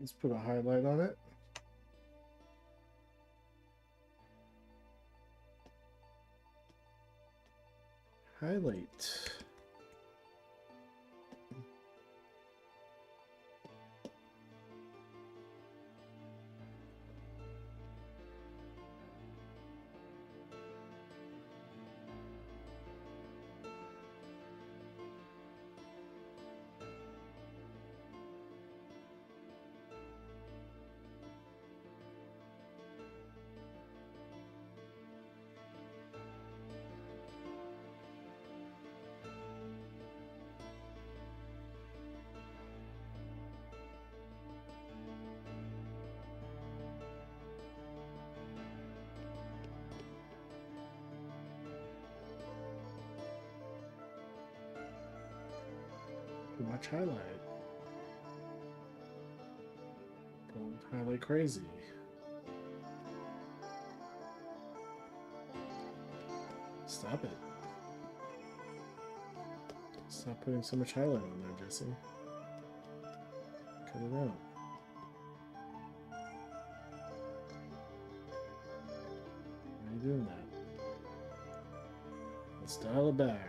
Let's put a highlight on it. Highlight. Too much highlight. Don't highlight crazy. Stop it. Stop putting so much highlight on there, Jesse. Cut it out. Why are you doing that? Let's dial it back.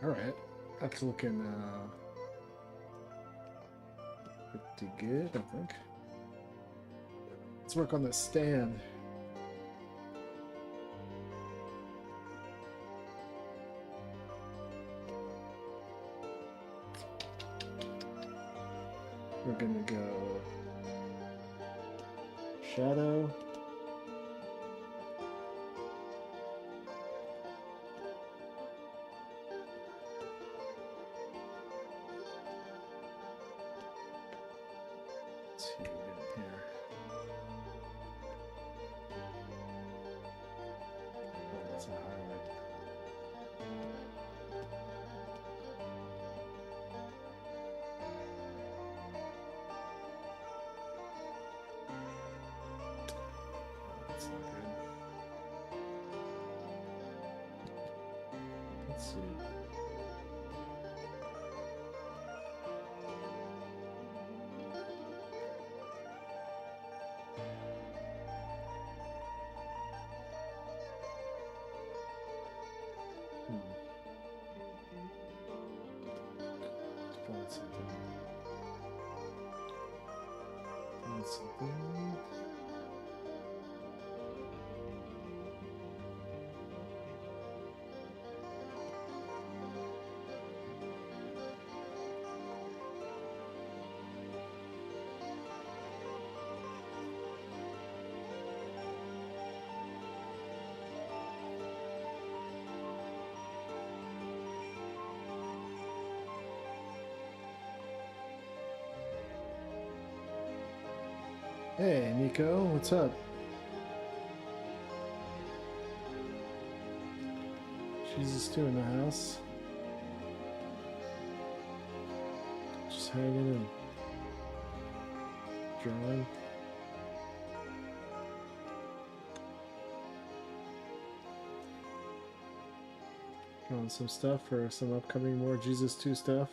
Alright, that's looking pretty good, I think. Let's work on the stand. We're gonna go shadow. Let's see what we got here. Oh, that's a highlight. That's not good. Let's see. Find something. Find something. Hey, Nico, what's up? Jesus 2 in the house. Just hanging and drawing. Drawing some stuff for some upcoming more Jesus 2 stuff.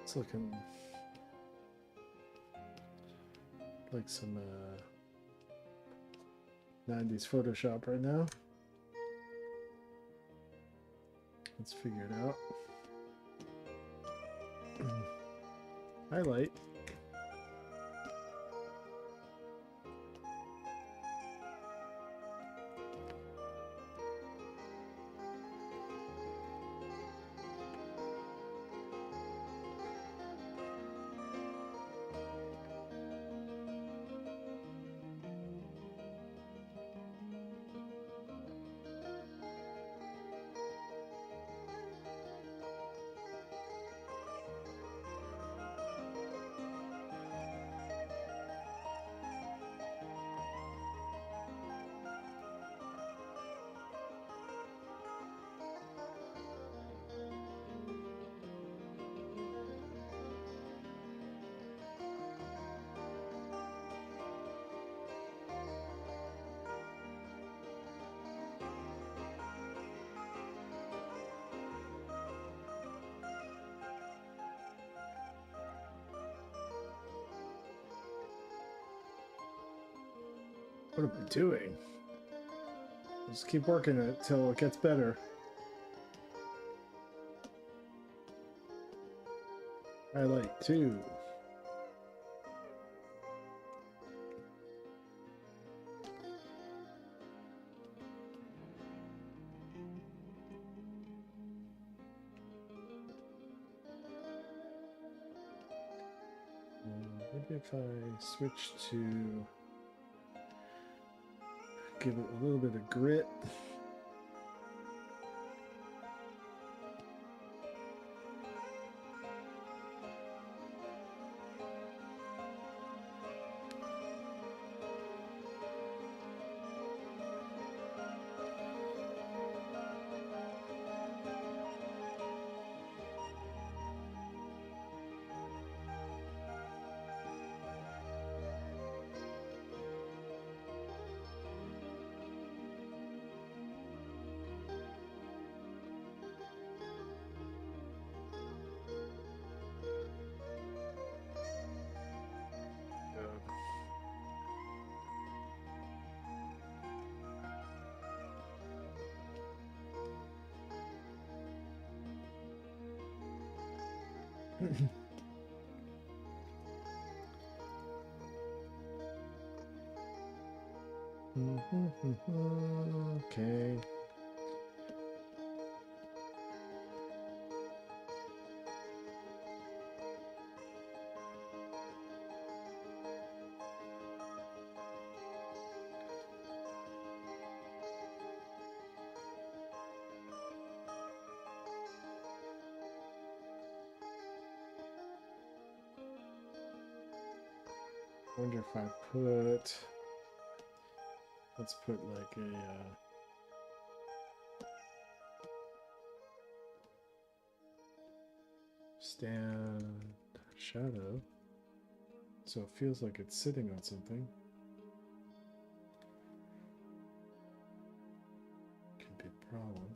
It's looking like some 90s Photoshop right now. Let's figure it out. Highlight. What am I doing? Just keep working it till it gets better. Highlight 2. Maybe if I switch to give it a little bit of grit. Okay. Wonder if I put, let's put like a stand shadow, so it feels like it's sitting on something. Could be a problem.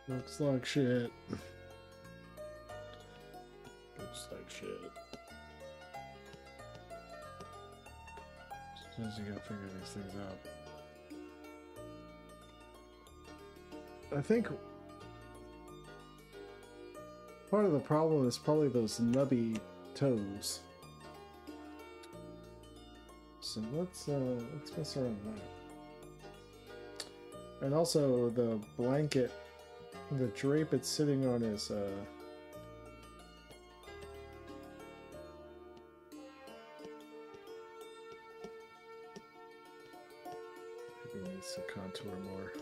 Looks like shit. Looks like shit. Sometimes you gotta figure these things out. I think part of the problem is probably those nubby toes. So let's mess around with that. And also the blanket The drape it's sitting on is maybe needs to contour more.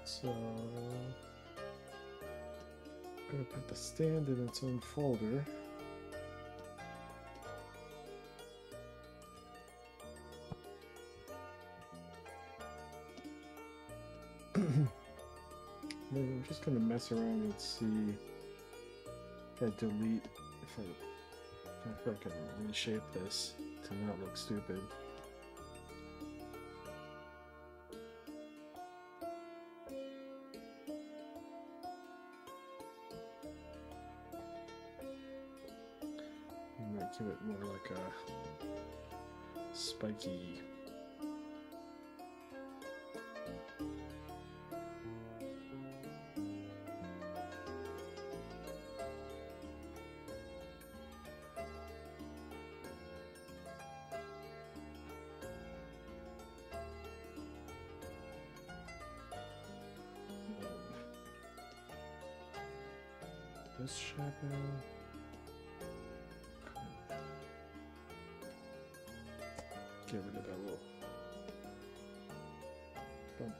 So I'm gonna put the stand in its own folder. I'm just gonna mess around and see if I delete, if I can reshape this to not look stupid. I might give it more like a spiky. This shadow. Get rid of that little bump.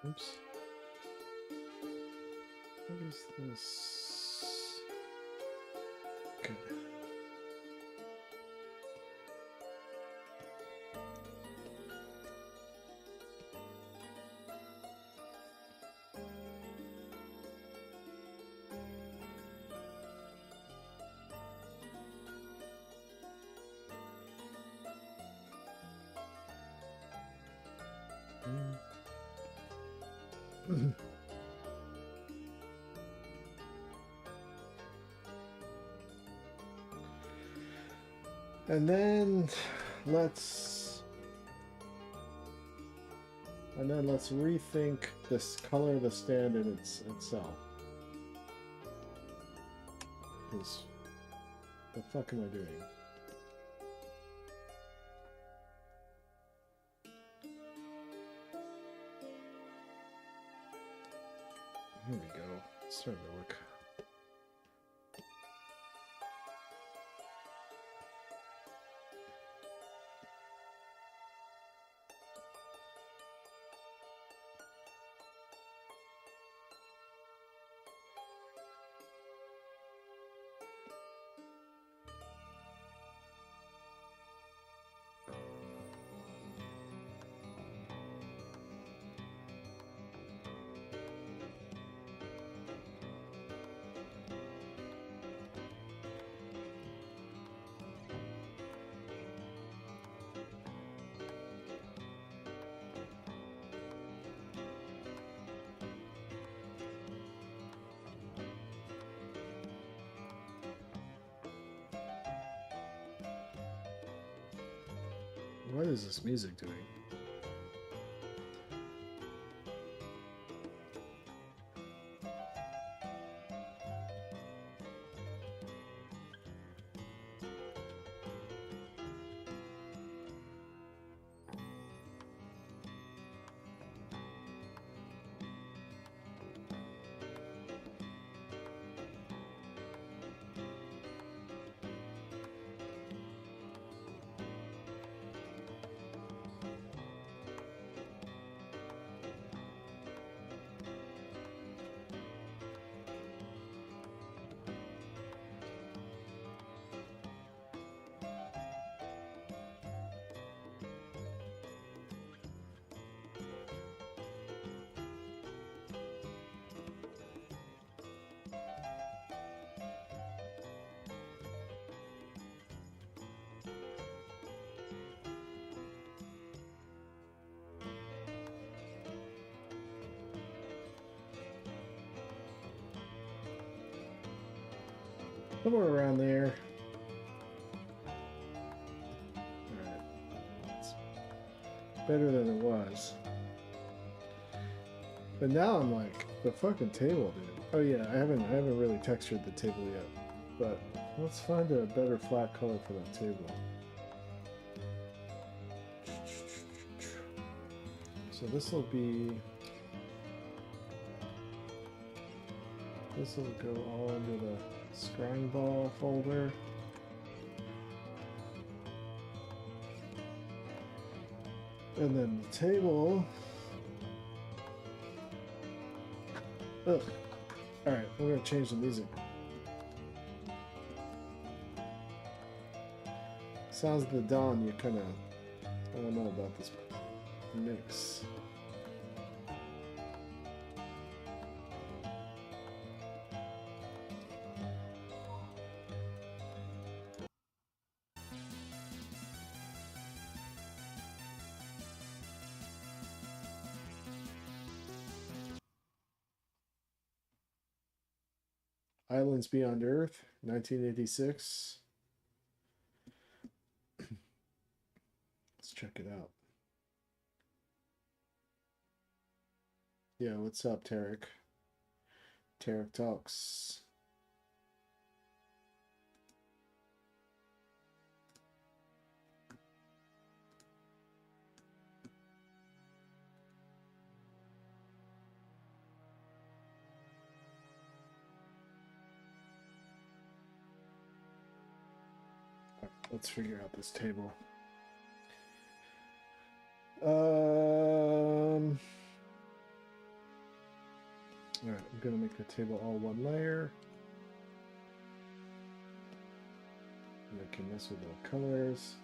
Oops. What is this? Okay. And then let's rethink this color of the stand in itself. Because the fuck am I doing? Here we go. It's starting to look. What is this music doing? Somewhere around there. Alright. It's better than it was. But now I'm like, the fucking table, dude. Oh yeah, I haven't really textured the table yet. But let's find a better flat color for that table. So this will be... This will go all into the scrying ball folder. And then the table... Ugh. Alright, we're gonna change the music. Sounds of the Dawn, you kinda... I don't know about this mix. Islands Beyond Earth, 1986. Let's check it out. Yeah, what's up, Tarek? Tarek Talks. Let's figure out this table. Alright, I'm gonna make the table all one layer. Making this with the colors.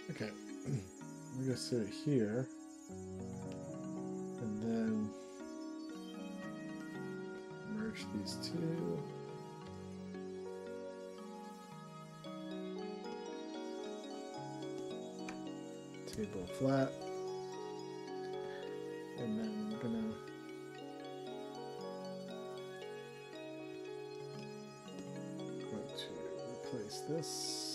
Okay, I'm gonna set it here, and then merge these two. Table flat, and then I'm gonna replace this.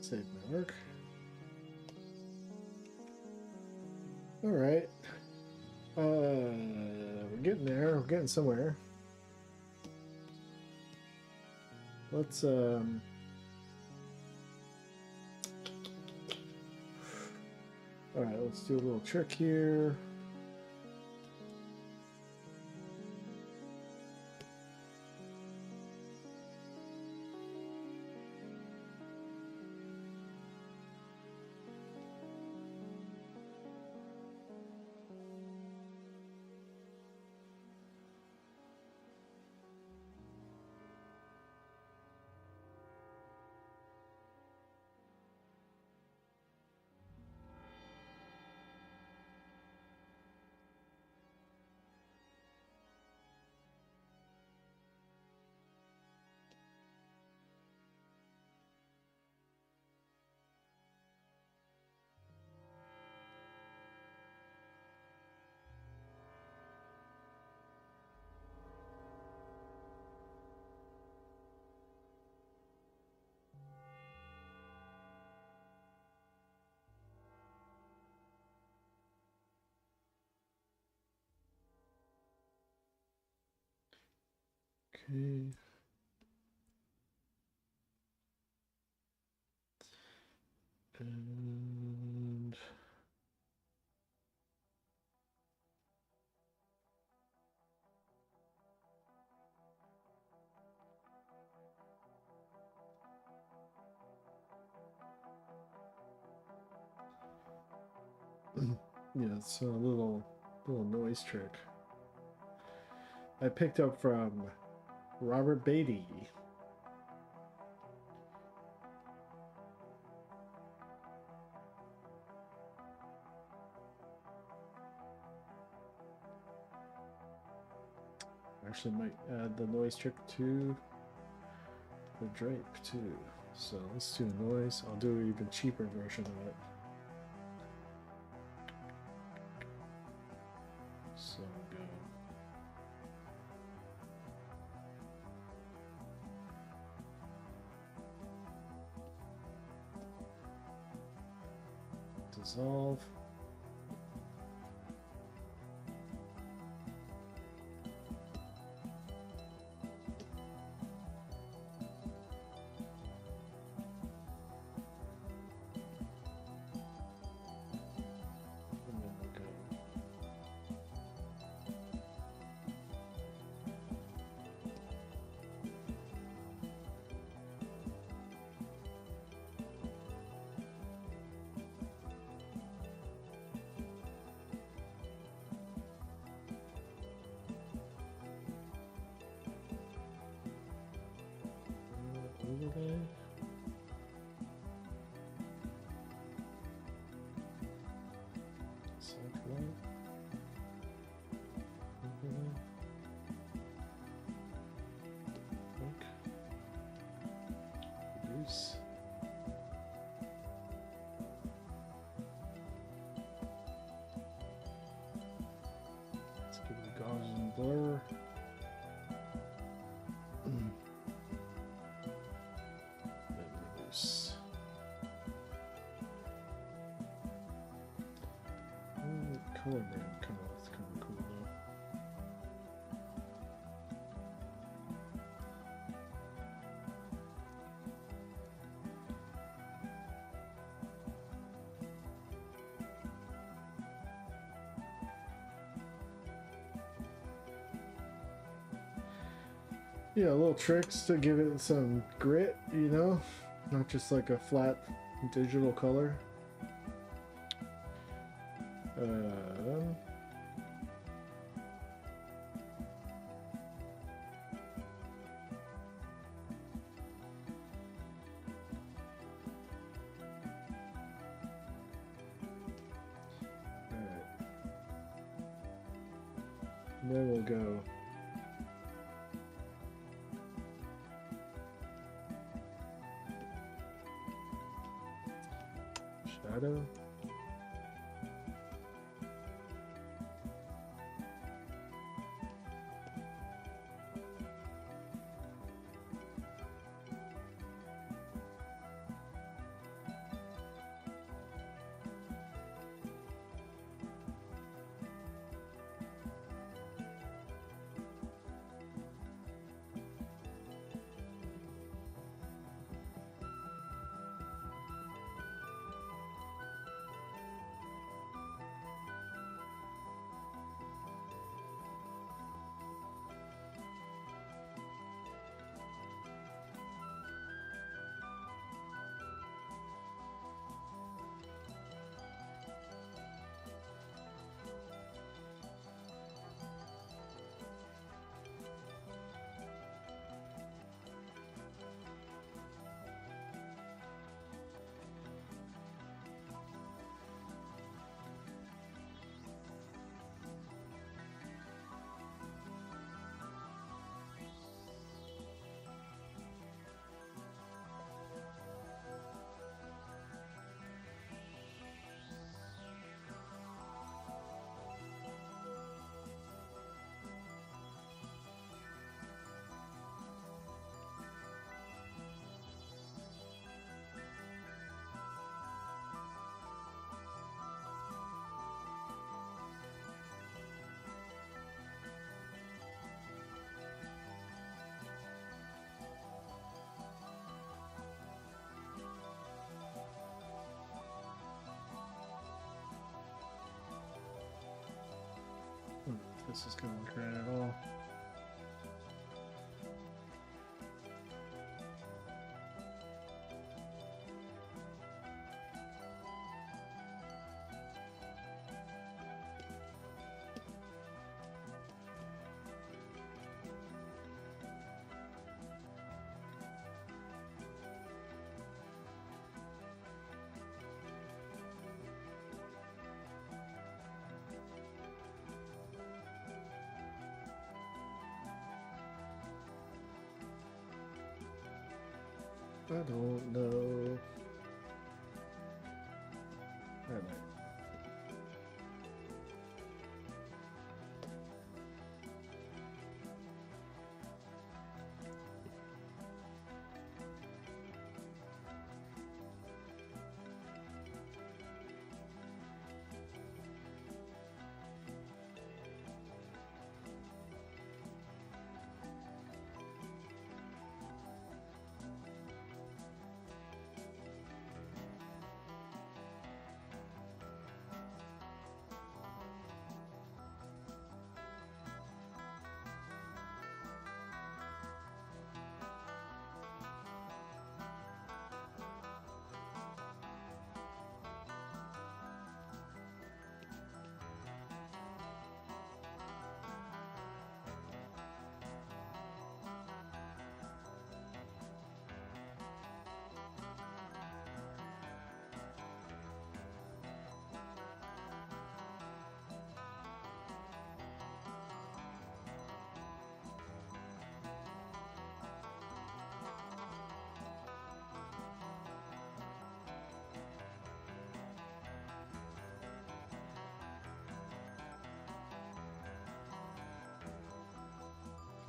Save my work. All right. We're getting there. We're getting somewhere. Let's all right, let's do a little trick here. Okay. And yeah, it's a little noise trick I picked up from Robert Beatty. Actually might add the noise trick to the drape too. So let's do noise. I'll do an even cheaper version of it. So go. Dissolve. Overlay. Select one. Overlay. Look. Reduce. Let's give it a Gaussian blur. Color burn kind of cool though. Yeah, little tricks to give it some grit, you know, not just like a flat digital color. And then we'll go shadow. this is gonna look right at all. I don't know. I might.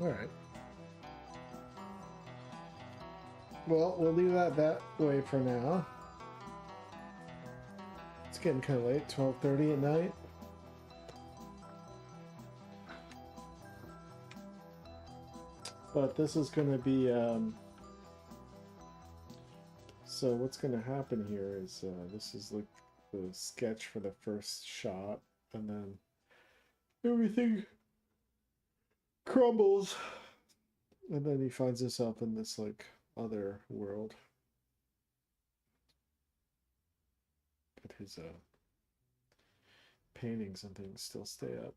All right. Well, we'll leave that way for now. It's getting kind of late, 12:30 at night. But this is going to be, so what's going to happen here is this is like the sketch for the first shot, and then everything crumbles, and then he finds himself in this like other world. But his paintings and things still stay up.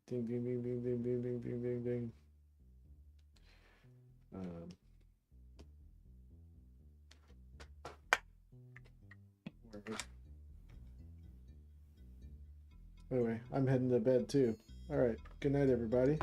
Ding ding ding ding ding ding ding ding ding ding. Anyway, I'm heading to bed too. All right. Good night, everybody.